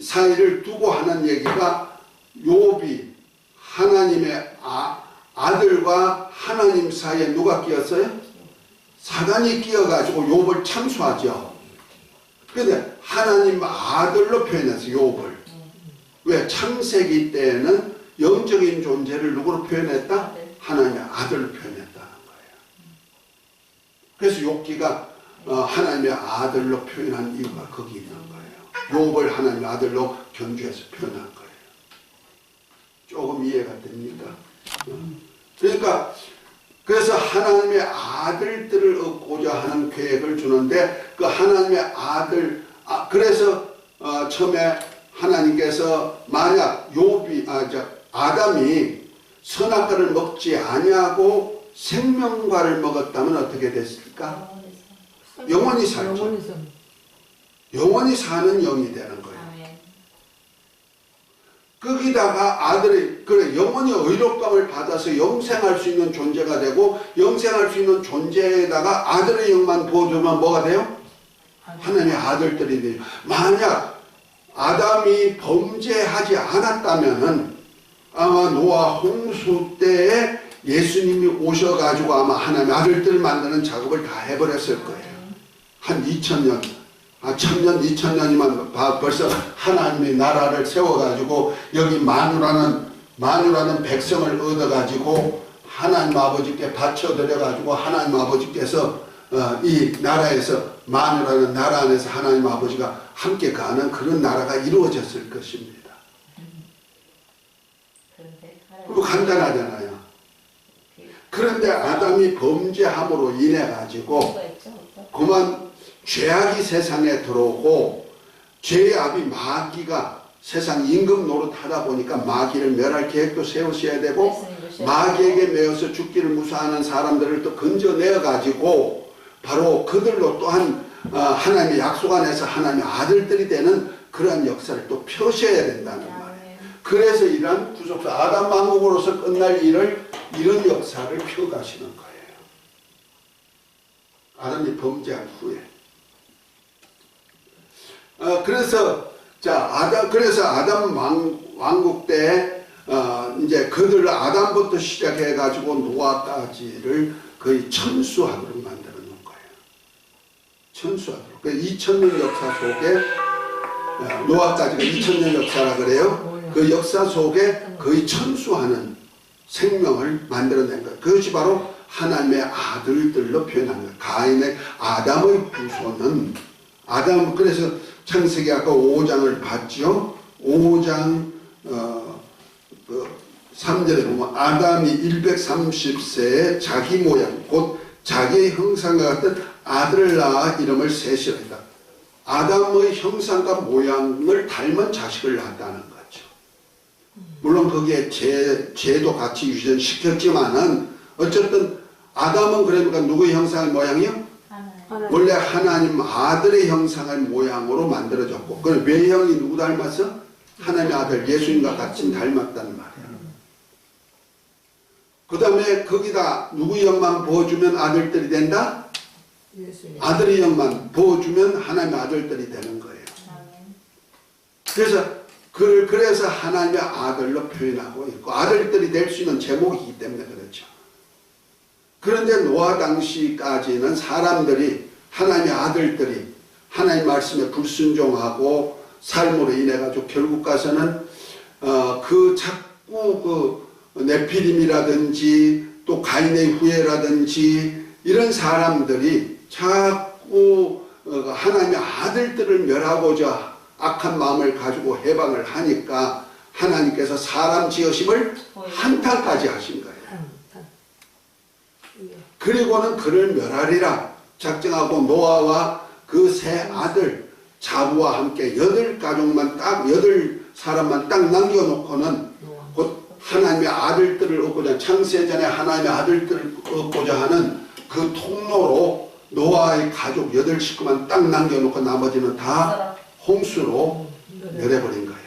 사이를 두고 하는 얘기가 욥이 하나님의 아들과 하나님 사이에 누가 끼었어요? 사단이 끼어가지고 욥을 참수하죠. 그런데 하나님 아들로 표현했어요. 욥을. 왜? 창세기 때에는 영적인 존재를 누구로 표현했다? 아들. 하나님의 아들로 표현했다는 거예요. 그래서 욥기가 하나님의 아들로 표현한 이유가 거기 있는 거예요. 욥을 하나님의 아들로 견주해서 표현한 거예요. 조금 이해가 됩니까? 그러니까 그래서 하나님의 아들들을 얻고자 하는 계획을 주는데 그 하나님의 아들 그래서 처음에 하나님께서 만약 아담이 선악과를 먹지 아니하고 생명과를 먹었다면 어떻게 됐을까? 영원히 살죠. 영원히 살. 영원히 사는 영이 되는 거예요. 아멘. 거기다가 아들이 그래 영원히 의롭감을 받아서 영생할 수 있는 존재가 되고 영생할 수 있는 존재에다가 아들의 영만 부어주면 뭐가 돼요? 하나님의 아들들이 돼요. 만약 아담이 범죄하지 않았다면은 아마 노아 홍수 때에 예수님이 오셔가지고 아마 하나님의 아들들을 만드는 작업을 다 해버렸을 거예요. 한 2000년, 1000년, 2000년이면 벌써 하나님의 나라를 세워가지고 여기 만유라는 백성을 얻어가지고 하나님 아버지께 바쳐드려가지고 하나님 아버지께서 이 나라에서 만유라는 나라 안에서 하나님 아버지가 함께 가는 그런 나라가 이루어졌을 것입니다. 그리고 간단하잖아요. 그런데 아담이 범죄함으로 인해 가지고 그만 죄악이 세상에 들어오고 죄의 아비 마귀가 세상 임금 노릇하다 보니까 마귀를 멸할 계획도 세우셔야 되고 마귀에게 매여서 죽기를 무사하는 사람들을 또 건져내어 가지고 바로 그들로 또한 하나님의 약속 안에서 하나님의 아들들이 되는 그러한 역사를 또 펴셔야 된다는 말이에요. 그래서 이러한 구속사 아담 왕국으로서 끝날 일을 이런 역사를 펴가시는 거예요. 아담이 범죄한 후에. 그래서 아담 왕국 때 이제 그들 아담부터 시작해 가지고 노아까지를 거의 천수하도록 만들어 놓은 거예요. 천수하도록. 그 2000년 역사 속에 노아까지가 2000년 역사라 그래요. 그 역사 속에 거의 천수하는 생명을 만들어낸 거예요. 그것이 바로 하나님의 아들들로 표현한 거예요. 가인의 아담의 후손은 그래서 창세기 아까 5장을 봤죠. 5장 3절에 보면 아담이 130세에 자기 모양 곧 자기의 형상과 같은 아들을 낳아 이름을 셋이라 했다. 아담의 형상과 모양을 닮은 자식을 낳았다는 거죠. 물론 거기에 죄도 같이 유전시켰지만은 어쨌든 아담은 그러니까 누구의 형상의 모양이요? 원래 하나님 아들의 형상의 모양으로 만들어졌고 그 외형이 누구 닮았어? 하나님의 아들 예수님과 같이 닮았다는 말이야. 그 다음에 거기다 누구의 영만 부어주면 아들들이 된다? 예수님. 아들의 영만 부어주면 하나님의 아들들이 되는 거예요. 그래서 하나님의 아들로 표현하고 있고 아들들이 될 수 있는 제목이기 때문에 그렇죠. 그런데 노아 당시까지는 사람들이 하나님의 아들들이 하나님 말씀에 불순종하고 삶으로 인해 가지고 결국 가서는 자꾸 네피림이라든지 또 가인의 후예라든지 이런 사람들이 자꾸 하나님의 아들들을 멸하고자 악한 마음을 가지고 해방을 하니까 하나님께서 사람 지으심을 한탄까지 하신 거예요. 그리고는 그를 멸하리라 작정하고 노아와 그 세 아들 자부와 함께 8 사람만 딱 남겨놓고는 곧 하나님의 아들들을 얻고자 창세전에 하나님의 아들들을 얻고자 하는 그 통로로 노아의 가족 8식구만 딱 남겨놓고 나머지는 다 홍수로 멸해버린 거예요.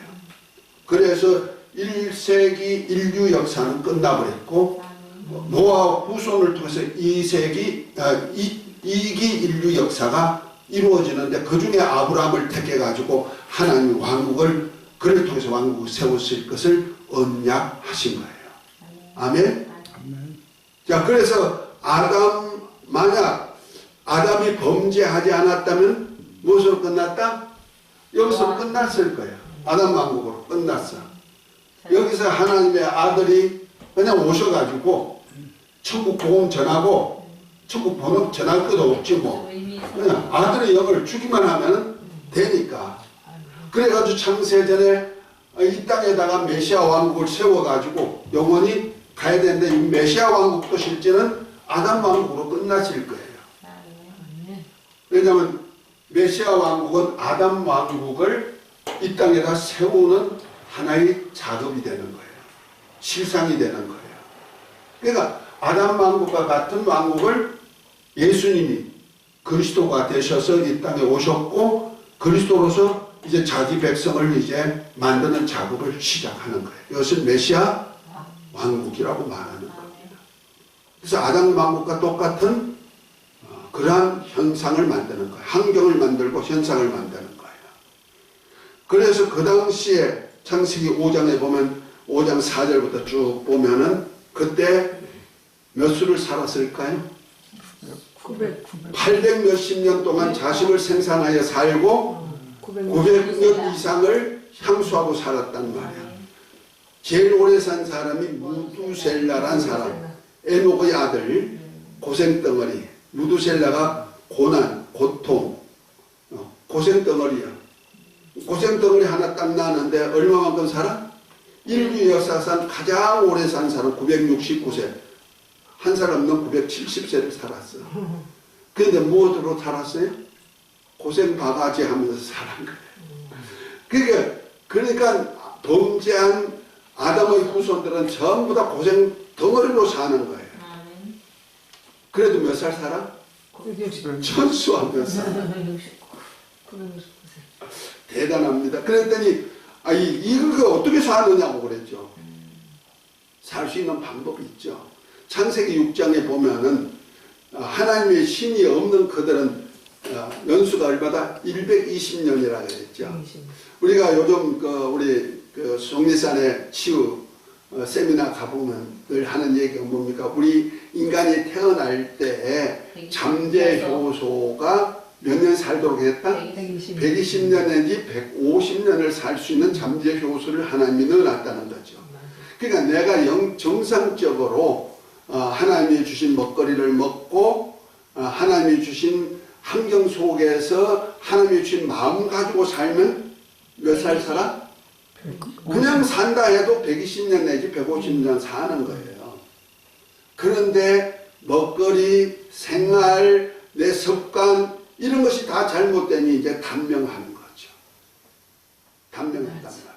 그래서 1세기 인류 역사는 끝나버렸고 노아 후손을 통해서 2기 인류 역사가 이루어지는데 그 중에 아브라함을 택해가지고 하나님 왕국을 그를 통해서 왕국을 세우실 것을 언약하신 거예요. 아멘? 자, 그래서 만약 아담이 범죄하지 않았다면 무엇으로 끝났다? 여기서 끝났을 거예요. 아담 왕국으로 끝났어. 여기서 하나님의 아들이 그냥 오셔가지고 천국 복음 전하고 천국 번호 전할 것도 없지 뭐. 그냥 아들의 영을 주기만 하면 되니까. 그래가지고 창세전에 이 땅에다가 메시아 왕국을 세워가지고 영원히 가야 되는데 이 메시아 왕국도 실제는 아담 왕국으로 끝나질 거예요. 왜냐하면 메시아 왕국은 아담 왕국을 이 땅에다 세우는 하나의 작업이 되는 거예요. 실상이 되는 거예요. 그러니까 아담 왕국과 같은 왕국을 예수님이 그리스도가 되셔서 이 땅에 오셨고 그리스도로서 이제 자기 백성을 이제 만드는 작업을 시작하는 거예요. 이것을 메시아 왕국이라고 말하는 겁니다. 그래서 아담 왕국과 똑같은 그러한 현상을 만드는 거예요. 환경을 만들고 현상을 만드는 거예요. 그래서 그 당시에 창세기 5장에 보면 5장 4절부터 쭉 보면은 그때 몇 수를 살았을까요? 800 몇십 년 동안 자식을 생산하여 살고 900년 이상을 향수하고 살았단 말이야. 제일 오래 산 사람이 무두셀라란 사람, 에녹의 아들, 고생덩어리. 무두셀라가 고난, 고통, 고생덩어리야. 고생덩어리 하나 딱 나는데 얼마만큼 살아? 인류 역사상 가장 오래 산 사람 969세. 한 사람은 970세를 살았어. 그런데 무엇으로 살았어요? 고생 바가지 하면서 살은 거예요. 그러니까 범죄한 아담의 후손들은 전부 다 고생 덩어리로 사는 거예요. 그래도 몇 살 살아? 천수한 몇 살. 대단합니다. 그랬더니 이거 어떻게 사느냐고 그랬죠. 살 수 있는 방법이 있죠. 창세기 6장에 보면은 하나님의 신이 없는 그들은 연수가 얼마다 120년이라 그랬죠. 우리가 요즘 우리 속리산에 치유 세미나 가보면 늘 하는 얘기가 뭡니까? 우리 인간이 태어날 때 잠재 효소가 몇 년 살도록 했다? 120년 내지 150년을 살 수 있는 잠재 효소를 하나님이 넣어놨다는 거죠. 그러니까 내가 정상적으로 하나님이 주신 먹거리를 먹고 하나님이 주신 환경 속에서 하나님이 주신 마음 가지고 살면 몇 살 살아? 그냥 산다 해도 120년 내지 150년 사는 거예요. 그런데 먹거리, 생활, 내 습관 이런 것이 다 잘못되니 이제 단명하는 거죠. 단명했단 말이에요.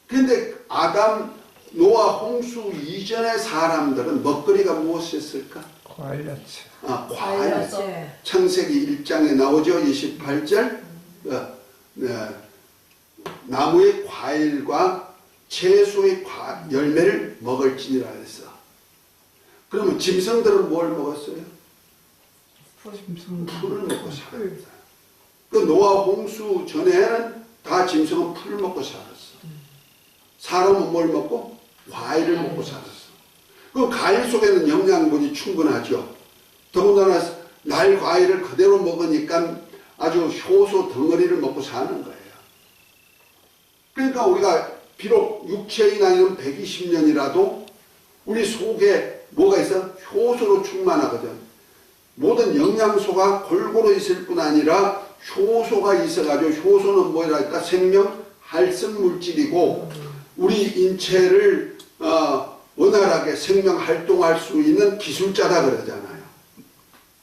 그런데 아담, 노아, 홍수 이전의 사람들은 먹거리가 무엇이었을까? 과일야채. 과일. 창세기 1장에 나오죠. 28절. 나무의 과일과 채소의 열매를 먹을지니라 했어. 그러면 짐승들은 뭘 먹었어요? 풀을 먹고 살았어요. 그 노아 홍수 전에는 다 짐승은 풀을 먹고 살았어. 사람은 뭘 먹고? 과일을 먹고 살았어. 그 과일 속에는 영양분이 충분하죠. 더군다나 날 과일을 그대로 먹으니까 아주 효소 덩어리를 먹고 사는 거예요. 그러니까 우리가 비록 육체의 나이는 120년이라도 우리 속에 뭐가 있어? 효소로 충만하거든. 모든 영양소가 골고루 있을 뿐 아니라 효소가 있어가지고 효소는 뭐라 할까? 생명 활성 물질이고 우리 인체를 원활하게 생명 활동할 수 있는 기술자다 그러잖아요.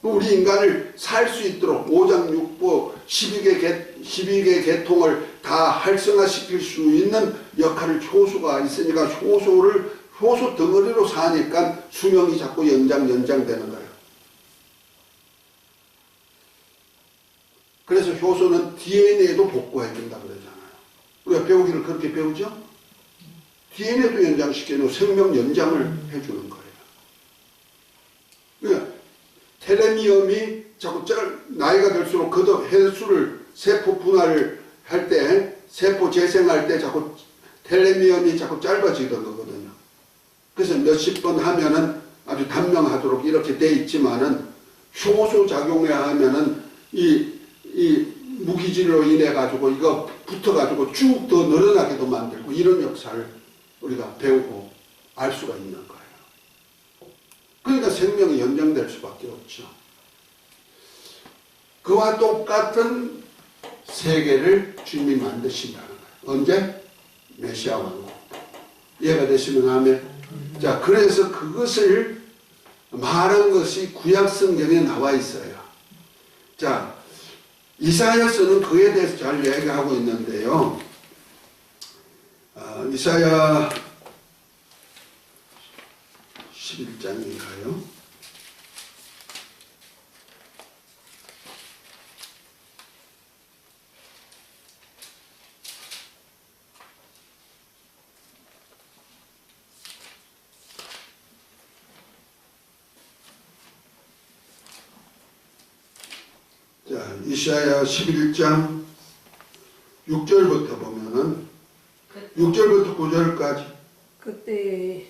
우리 인간을 살 수 있도록 5장 6부 12개 계통을 다 활성화시킬 수 있는 역할을 효소가 있으니까 효소 덩어리로 사니까 수명이 자꾸 연장되는 거예요. 그래서 효소는 DNA도 복구해준다 그러잖아요. 우리가 배우기를 그렇게 배우죠? DNA도 연장시켜놓고 생명 연장을 해주는 거예요. 그러니까 텔레미엄이 자꾸 나이가 들수록 그 횟수를 세포 분할을 할 때, 세포 재생할 때 자꾸 텔레미엄이 자꾸 짧아지던 거거든요. 그래서 몇십 번 하면은 아주 단명하도록 이렇게 돼 있지만은 효소 작용에 하면은 이 무기질로 인해 가지고 이거 붙어 가지고 쭉 더 늘어나게도 만들고 이런 역사를 우리가 배우고 알 수가 있는 거예요. 그러니까 생명이 연장될 수밖에 없죠. 그와 똑같은 세계를 주님이 만드신다는 거예요. 언제? 메시아 왕국. 이해가 되시면 아멘. 자, 그래서 그것을 말한 것이 구약 성경에 나와 있어요. 자, 이사야서는 그에 대해서 잘 얘기하고 있는데요. 이사야 11장인가요? 자, 이사야 11장 6절부터 보면은 6절부터 9절까지 그때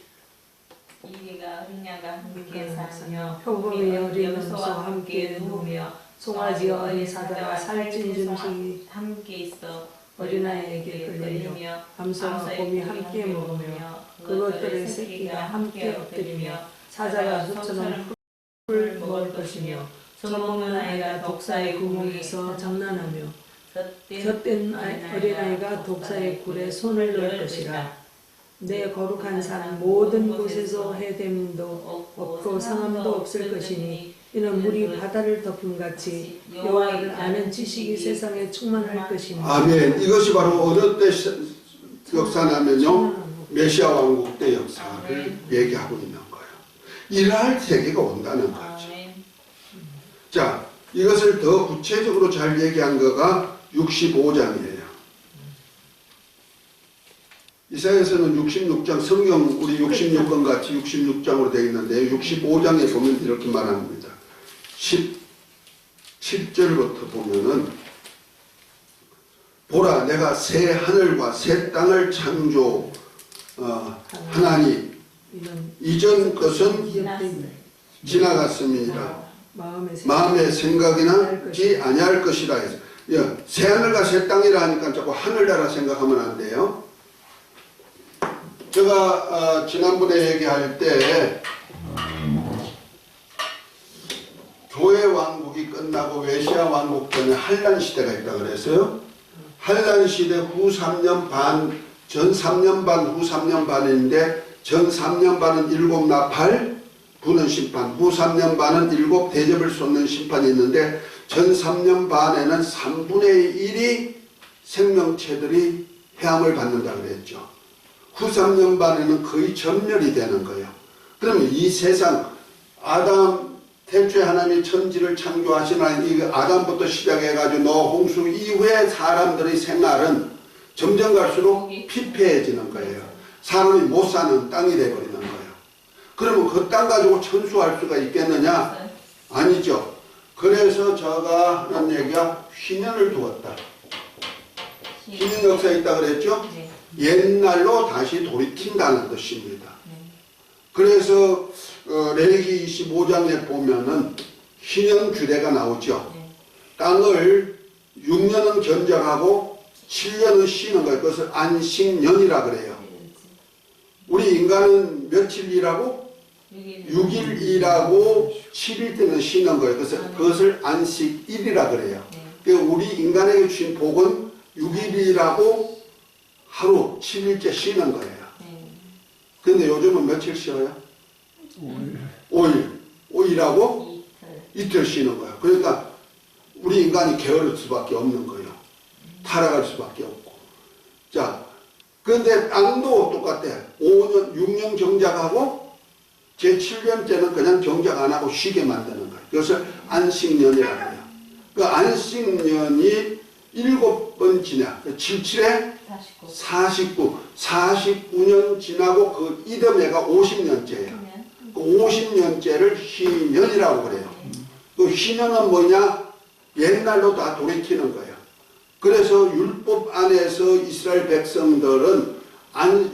이리가 어린 양과 함께 사며 표범이 어린 염소와 염소와 함께 누우며 송아지 어린 사자와 살찐 짐승이 함께 있어 어린아이에게 끌리며 암소와 곰이 함께 먹으며 그것들의 새끼가 함께 엎드리며 사자가 소처럼 풀을 먹을 것이며 젖먹는 아이가 독사의 구멍에서 장난하며 젖된 어린아이가 독사의 굴에 손을 넣을 것이라. 내 거룩한 산 모든 곳에서 해됨도 없고 상함도 없을 것이니 이는 물이 바다를 덮음같이 여호와를 아는 지식이 세상에 충만할 것이니. 아멘. 이것이 바로 어느 때 역사냐면요, 메시아 왕국 때 역사를 얘기하고 있는 거예요. 이러할 세계가 온다는 거죠. 자, 이것을 더 구체적으로 잘 얘기한 거가 65장이에요. 이사야서는 66장, 성경 우리 66권 같이 66장으로 되어 있는데 65장에 보면 이렇게 말합니다. 17절부터 보면은 보라, 내가 새 하늘과 새 땅을 창조하나니 이전 것은 지나갔음이니라. 마음의 생각이나 지 아니할 것이라 해서, 새 하늘과 새 땅이라 하니까 자꾸 하늘나라 생각하면 안 돼요. 제가 지난번에 얘기할 때 교회 왕국이 끝나고 메시아 왕국 전에 한란 시대가 있다 그랬어요. 한란 시대 후 3년 반, 전 3년 반, 후 3년 반인데 전 3년 반은 7 나팔 부는 심판, 후 3년 반은 7 대접을 쏟는 심판이 있는데 전 3년 반에는 3분의 1이 생명체들이 해함을 받는다 그랬죠. 후 3년 반에는 거의 전멸이 되는 거예요. 그러면 이 세상 아담 태초에 하나님이 천지를 창조하시나 이 아담부터 시작해가지고 노아 홍수 이후에 사람들의 생활은 점점 갈수록 피폐해지는 거예요. 사람이 못 사는 땅이 되어버리는 거예요. 그러면 그 땅 가지고 천수할 수가 있겠느냐? 아니죠. 그래서 제가 하는 얘기가 휘년을 두었다. 휘년 역사에 있다 그랬죠? 옛날로 다시 돌이킨다는 뜻입니다. 그래서 레위기 25장에 보면은 휘년 규례가 나오죠. 땅을 6년은 견적하고 7년은 쉬는 거예요. 그것을 안식년이라 그래요. 우리 인간은 며칠 일하고 6일 일하고 7일 때는 쉬는 거예요. 그것을 안식일이라 그래요. 그러니까 우리 인간에게 주신 복은 6일 일하고 하루 7일째 쉬는 거예요. 그런데 요즘은 며칠 쉬어요? 5일하고 이틀 쉬는 거예요. 그러니까 우리 인간이 게으를 수밖에 없는 거예요. 타락할 수밖에 없고. 자, 그런데 땅도 똑같아. 5년, 6년 경작하고 제7년째는 그냥 경작 안 하고 쉬게 만드는 거예요. 그것을 안식년이라고 해요. 그 안식년이 7번 지나, 77에 49, 49년 지나고 그 이듬해가 50년째예요. 그 50년째를 휘년이라고 그래요. 그 휘년은 뭐냐? 옛날로 다 돌이키는 거예요. 그래서 율법 안에서 이스라엘 백성들은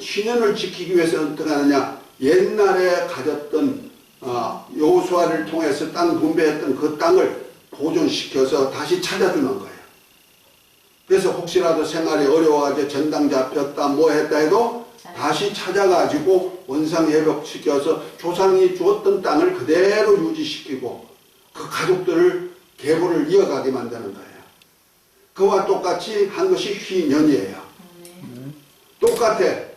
휘년을 지키기 위해서 어떻게 하느냐? 옛날에 가졌던 여호수아를 통해서 땅 분배했던 그 땅을 보존시켜서 다시 찾아주는 거예요. 그래서 혹시라도 생활이 어려워가지고 전당 잡혔다 뭐 했다 해도 다시 찾아가지고 원상 회복시켜서 조상이 주었던 땅을 그대로 유지시키고 그 가족들을 계보를 이어가게 만드는 거예요. 그와 똑같이 한 것이 휘년이에요. 똑같아.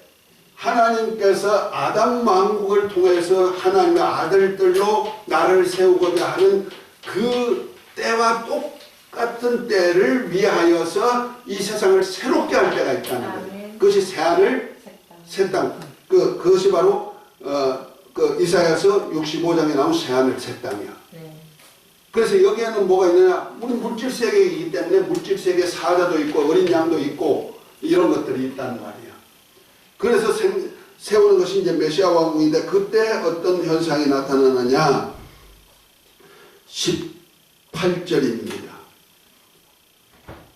하나님께서 아담 왕국을 통해서 하나님의 아들들로 나를 세우고자 하는 그 때와 똑같은 때를 위하여서 이 세상을 새롭게 할 때가 있다는 거예요. 그것이 새하늘, 새 땅. 그것이 바로 그 이사야서 65장에 나온 새하늘, 새 땅이야. 그래서 여기에는 뭐가 있느냐? 우리 물질 세계이기 때문에 물질 세계 사자도 있고 어린 양도 있고 이런 것들이 있다는 말이야. 그래서 세우는 것이 이제 메시아 왕국인데 그때 어떤 현상이 나타나느냐? 18절입니다.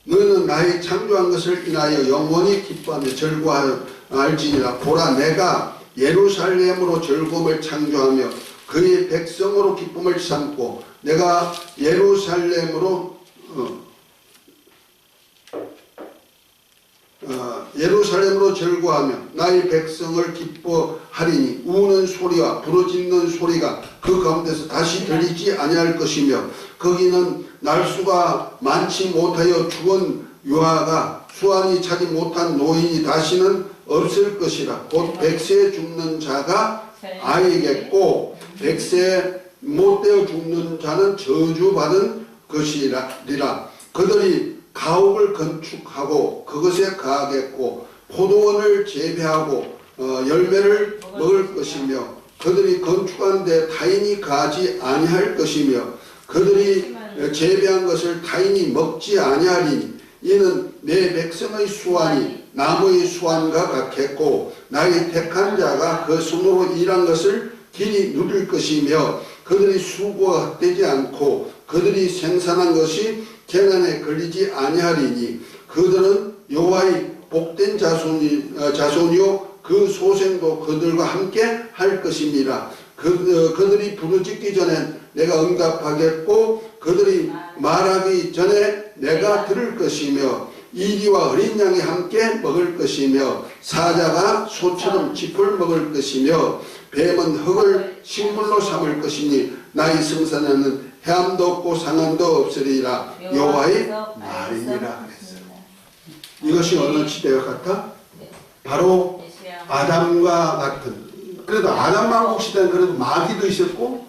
너는 나의 창조한 것을 인하여 영원히 기뻐하며 절구할지니라. 보라, 내가 예루살렘으로 즐거움을 창조하며 그의 백성으로 기쁨을 삼고 내가 예루살렘으로 즐거워하며 나의 백성을 기뻐하리니 우는 소리와 부르짖는 소리가 그 가운데서 다시 들리지 아니할 것이며 거기는 날수가 많지 못하여 죽은 유아가 수완이 차지 못한 노인이 다시는 없을 것이라. 곧 백세에 죽는 자가 아이겠고 백세에 못되어 죽는 자는 저주받은 것이리라. 그들이 가옥을 건축하고 그것에 거하겠고 포도원을 재배하고 열매를 먹을 것이며 그들이 건축한 데 타인이 가지 아니할 것이며 그들이 재배한 것을 타인이 먹지 아니하리니 이는 내 백성의 수완이 나무의 수완과 같겠고 나의 택한 자가 그 손으로 일한 것을 길이 누릴 것이며 그들이 수고가 헛되지 않고 그들이 생산한 것이 재난에 걸리지 아니하리니 그들은 여호와의 복된 자손이요 그 소생도 그들과 함께 할 것입니다. 그들이 부르짖기 전에 내가 응답하겠고 그들이 말하기 전에 내가 들을 것이며 이리와 어린 양이 함께 먹을 것이며 사자가 소처럼 짚을 먹을 것이며 뱀은 흙을 식물로 삼을 것이니 나의 성산에는 해암도 없고 상한도 없으리라. 여호와의 말이니라 그랬어요. 이것이 어느 시대와 같아? 바로 아담과 같은. 그래도 아담 왕국 시대는 그래도 마귀도 있었고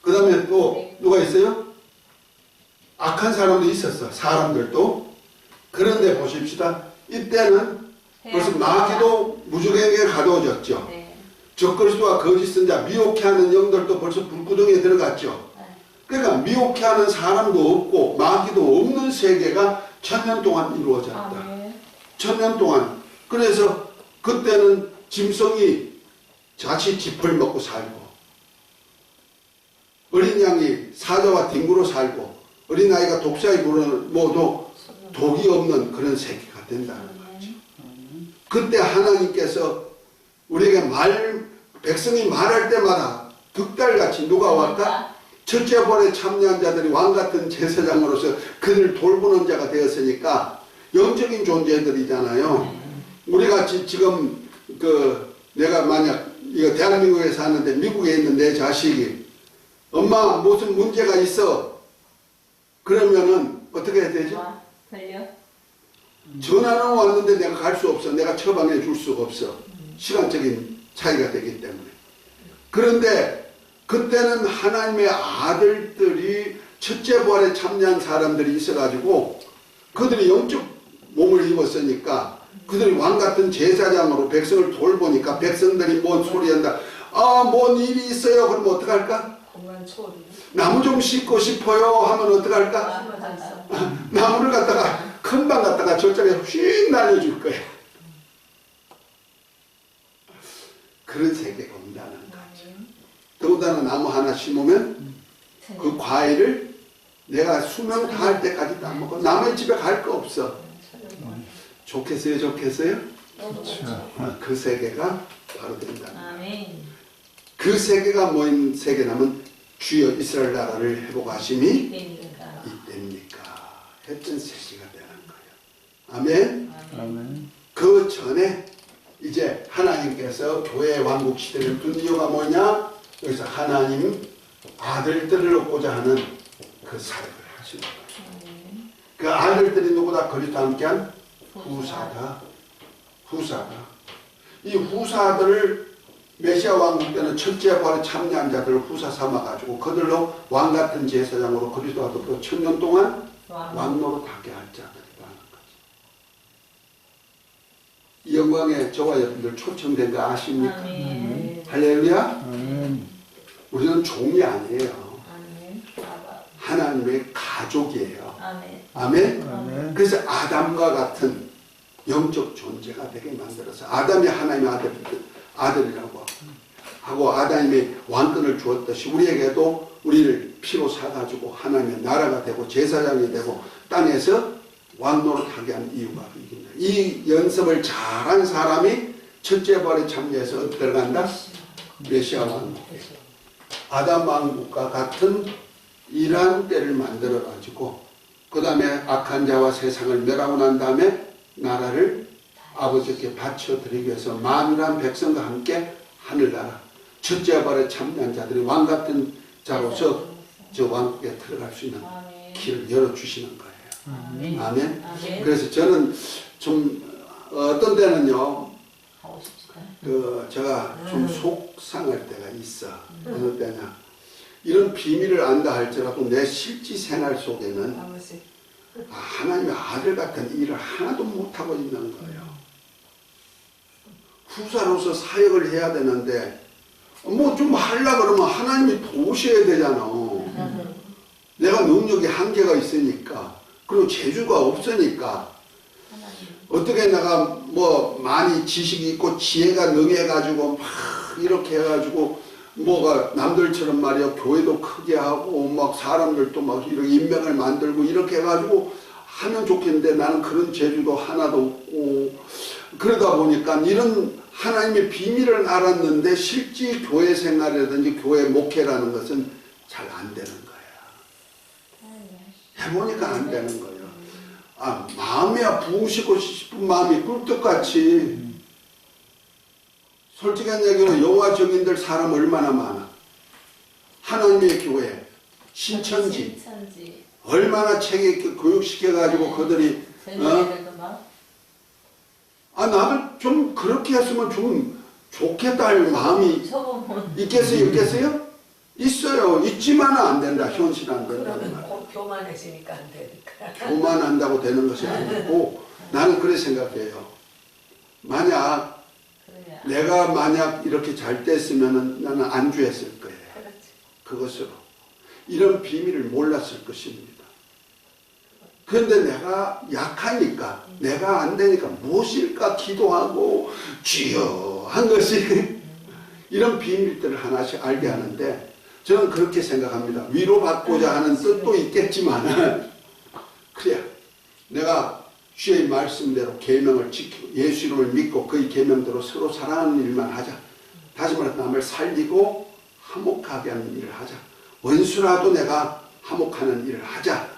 그 다음에 또 누가 있어요? 악한 사람도 있었어. 사람들도. 그런데 보십시다. 이때는 벌써 마귀도 무적에게 가둬졌죠. 적그리스도와 거짓 선자 미혹해하는 영들도 벌써 불구덩이에 들어갔죠. 그러니까 미혹해하는 사람도 없고 마귀도 없는 세계가 1000년 동안 이루어졌다. 1000년 동안. 그래서 그때는 짐승이 자칫 짚을 먹고 살고 어린 양이 사자와 뒹구로 살고 어린아이가 독사에 부르는 모두 독이 없는 그런 세계가 된다는 거죠. 그때 하나님께서 우리에게 백성이 말할 때마다 득달같이 누가 왔다? 첫째 벌에 참여한 자들이 왕같은 제사장으로서 그들을 돌보는 자가 되었으니까 영적인 존재들이잖아요. 우리가 지금 내가 만약 이거 대한민국에 사는데 미국에 있는 내 자식이 엄마 무슨 문제가 있어 그러면은 어떻게 해야 되죠? 전화는 왔는데 내가 갈 수 없어. 내가 처방해 줄 수가 없어. 시간적인 차이가 되기 때문에. 그런데 그때는 하나님의 아들들이 첫째 부활에 참여한 사람들이 있어가지고 그들이 영적 몸을 입었으니까 그들이 왕같은 제사장으로 백성을 돌보니까 백성들이 뭔 소리한다. 뭔 일이 있어요. 그러면 어떡할까? 나무 좀 씻고 싶어요 하면 어떡할까? 나무를 갖다가 금방 갖다가 저쪽에 휙 날려줄 거예요. 그런 세계가 온다는 거죠. 더군다나 나무 하나 심으면 그 과일을 내가 수명 다 할 때까지 다 먹어. 남의 집에 갈 거 없어. 좋겠어요? 좋겠어요? 그 세계가 바로 된다. 그 세계가 뭐인 세계라면 주여 이스라엘 나라를 회복하심이 이때입니까? 했던 세계가 되는 거예요. 아멘. 그 전에 이제 하나님께서 교회 왕국 시대를 둔 이유가 뭐냐? 여기서 하나님 아들들을 얻고자 하는 그 사역을 하시는 거예요. 그 아들들이 누구다? 그리스도와 함께한 후사다. 후사다. 이 후사들을 메시아 왕국 때는 첫째 부활에 참여한 자들을 후사 삼아가지고 그들로 왕같은 제사장으로 그리스도와 더불어 1000년 동안 왕노릇하게 할 자들이라는 거죠. 이 영광에 저와 여러분들 초청된 거 아십니까? 아멘. 할렐루야. 아멘. 우리는 종이 아니에요. 아멘. 하나님의 가족이에요. 아멘. 아멘. 아멘. 그래서 아담과 같은 영적 존재가 되게 만들어서 아담이 하나님의 아들이라고 하고 아담이 왕권을 주었듯이 우리에게도 우리를 피로 사가지고 하나님의 나라가 되고 제사장이 되고 땅에서 왕노릇하게 한 이유가 이겁니다. 이 연습을 잘한 사람이 첫째 부활에 참여해서 어디 들어간다? 메시아 왕국. 아담 왕국과 같은 이러한 때를 만들어 가지고 그 다음에 악한 자와 세상을 멸하고 난 다음에 나라를 아버지께 바쳐드리기 위해서 만유한 백성과 함께 하늘나라 첫째 부활에 참여한 자들이 왕같은 자로서 저 왕국에 들어갈 수 있는 길을 열어주시는 거예요. 아멘. 아멘. 아멘. 그래서 저는 좀 어떤 때는요 하고 싶다. 제가 좀 속상할 때가 있어. 어느 때냐 이런 비밀을 안다 할지라도 내 실제 생활 속에는 하나님의 아들 같은 일을 하나도 못하고 있는 거예요. 후사로서 사역을 해야 되는데 뭐 좀 하려고 그러면 하나님이 도우셔야 되잖아. 내가 능력이 한계가 있으니까 그리고 재주가 없으니까 어떻게 내가 뭐 많이 지식이 있고 지혜가 능해가지고 막 이렇게 해가지고 뭐가 남들처럼 말이야 교회도 크게 하고 막 사람들도 막 이렇게 인맥을 만들고 이렇게 해가지고 하면 좋겠는데 나는 그런 재주도 하나도 없고 그러다 보니까 이런 하나님의 비밀을 알았는데 실제 교회 생활이라든지 교회 목회라는 것은 잘 안 되는 거야. 해보니까 안 되는 거예요. 마음이야 부으시고 싶은 마음이 꿀떡같이 솔직한 얘기로 여호와 증인들 사람 얼마나 많아. 하나님의 교회 신천지 얼마나 책 있게 교육시켜가지고 그들이 나는 좀 그렇게 했으면 좀 좋겠다 할 마음이 있겠어요? 있어요. 있지만은 안 된다. 현실 안 된다는 거야. 교만해지니까 안 되니까. 교만한다고 되는 것이 아니고 나는 그렇게 생각해요. 만약 내가 만약 이렇게 잘 됐으면 나는 안주했을 거예요. 그것으로. 이런 비밀을 몰랐을 것입니다. 그런데 내가 약하니까 내가 안 되니까 무엇일까 기도하고 주여 한 것이 이런 비밀들을 하나씩 알게 하는데 저는 그렇게 생각합니다. 위로받고자 하는 뜻도 있겠지만 그래 내가 주의 말씀대로 계명을 지키고 예수 이름을 믿고 그의 계명대로 서로 사랑하는 일만 하자. 다시 말해서 남을 살리고 화목하게 하는 일을 하자. 원수라도 내가 화목하는 일을 하자.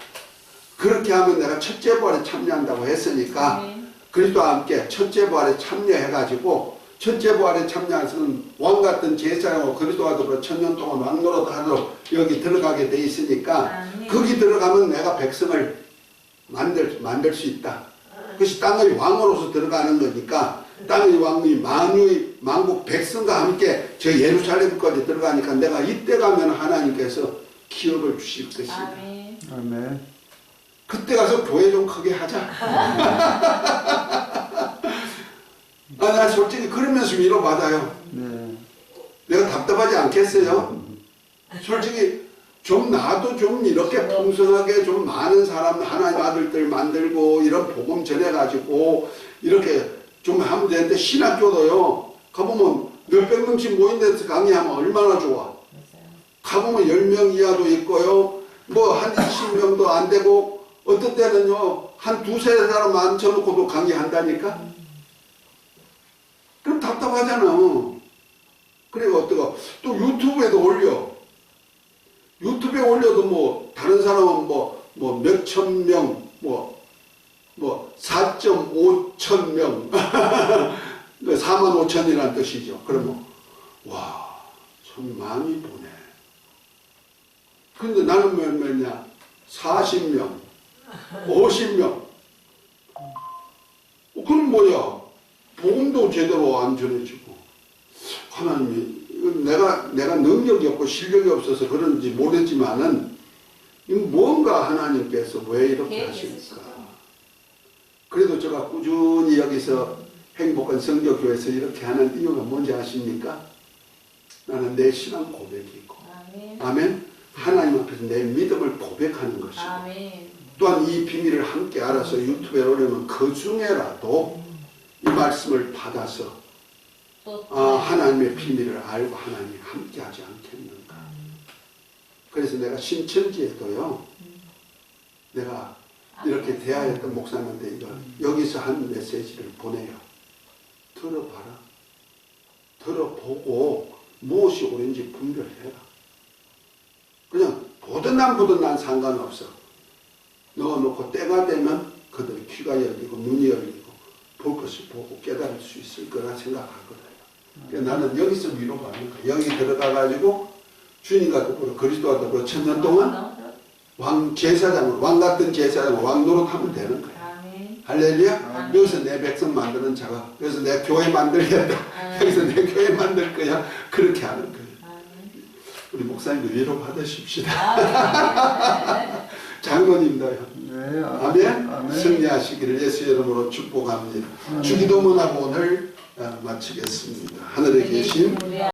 그렇게 하면 내가 첫째 부활에 참여한다고 했으니까 그리스도와 함께 첫째 부활에 참여해가지고 첫째 부활에 참여해서는 왕같은 제사장으로 그리스도와 더불어 1000년 동안 왕노릇 하도록 여기 들어가게 돼 있으니까 거기 들어가면 내가 백성을 만들 수 있다. 그것이 땅의 왕으로서 들어가는 거니까 땅의 왕이 만유의 만국 백성과 함께 저 예루살렘까지 들어가니까 내가 이때 가면 하나님께서 기업을 주실 것이다. 아멘. 그때 가서 교회 좀 크게 하자. 나 솔직히 그러면서 위로받아요. 네. 내가 답답하지 않겠어요? 솔직히 좀 나도 좀 이렇게 풍성하게 좀 많은 사람 하나님 아들들 만들고 이런 복음 전해가지고 이렇게 좀 하면 되는데 신학교도요 가보면 몇백 명씩 모인 데서 강의하면 얼마나 좋아. 가보면 10명 이하도 있고요 뭐 한 20명도 안 되고 어떤 때는요 한 두세 사람 앉혀놓고도 강의한다니까. 그럼 답답하잖아. 그리고 어떡하 또 유튜브에도 올려. 유튜브에 올려도 뭐 다른 사람은 뭐 몇천 명, 뭐 4.5천 명 그러니까 4만 5천이라는 뜻이죠. 그러면 와, 참 많이 보네. 근데 나는 몇 명이냐? 40명, 50명. 그럼 뭐야? 복음도 제대로 안 전해지고. 하나님이, 내가 능력이 없고 실력이 없어서 그런지 모르지만은, 뭔가 하나님께서 왜 이렇게 하십니까? 그래도 제가 꾸준히 여기서 행복한 성교교회에서 이렇게 하는 이유가 뭔지 아십니까? 나는 내 신앙 고백이 있고, 아멘. 아멘. 하나님 앞에서 내 믿음을 고백하는 것이고, 아멘. 또한 이 비밀을 함께 알아서 유튜브에 올리면 그 중에라도 이 말씀을 받아서 또 하나님의 비밀을 알고 하나님이 함께 하지 않겠는가. 그래서 내가 신천지에도요, 내가 이렇게 대하였던 목사님한테 이거 여기서 한 메시지를 보내요. 들어봐라. 들어보고 무엇이 옳은지 분별해라. 그냥 보든 안 보든 난 상관없어. 넣어놓고 때가 되면 그들의 귀가 열리고 눈이 열리고 볼 것을 보고 깨달을 수 있을 거라 생각하거든요. 그러니까 나는 여기서 위로받는 거야. 여기 들어가가지고 주님과 더불어 그리스도와 더불어 천년 동안 왕 제사장으로, 왕 같은 제사장으로 왕 노릇하면 되는 거야. 아멘. 할렐루야. 여기서 내 백성 만드는 자가, 여기서 내 교회 만들겠다. 여기서 내 교회 만들 거야. 그렇게 하는 거야. 우리 목사님도 위로 받으십시다. 장로님도요. 네, 아멘. 승리하시기를 예수의 이름으로 축복합니다. 주기도문하고 오늘 마치겠습니다. 하늘에 계신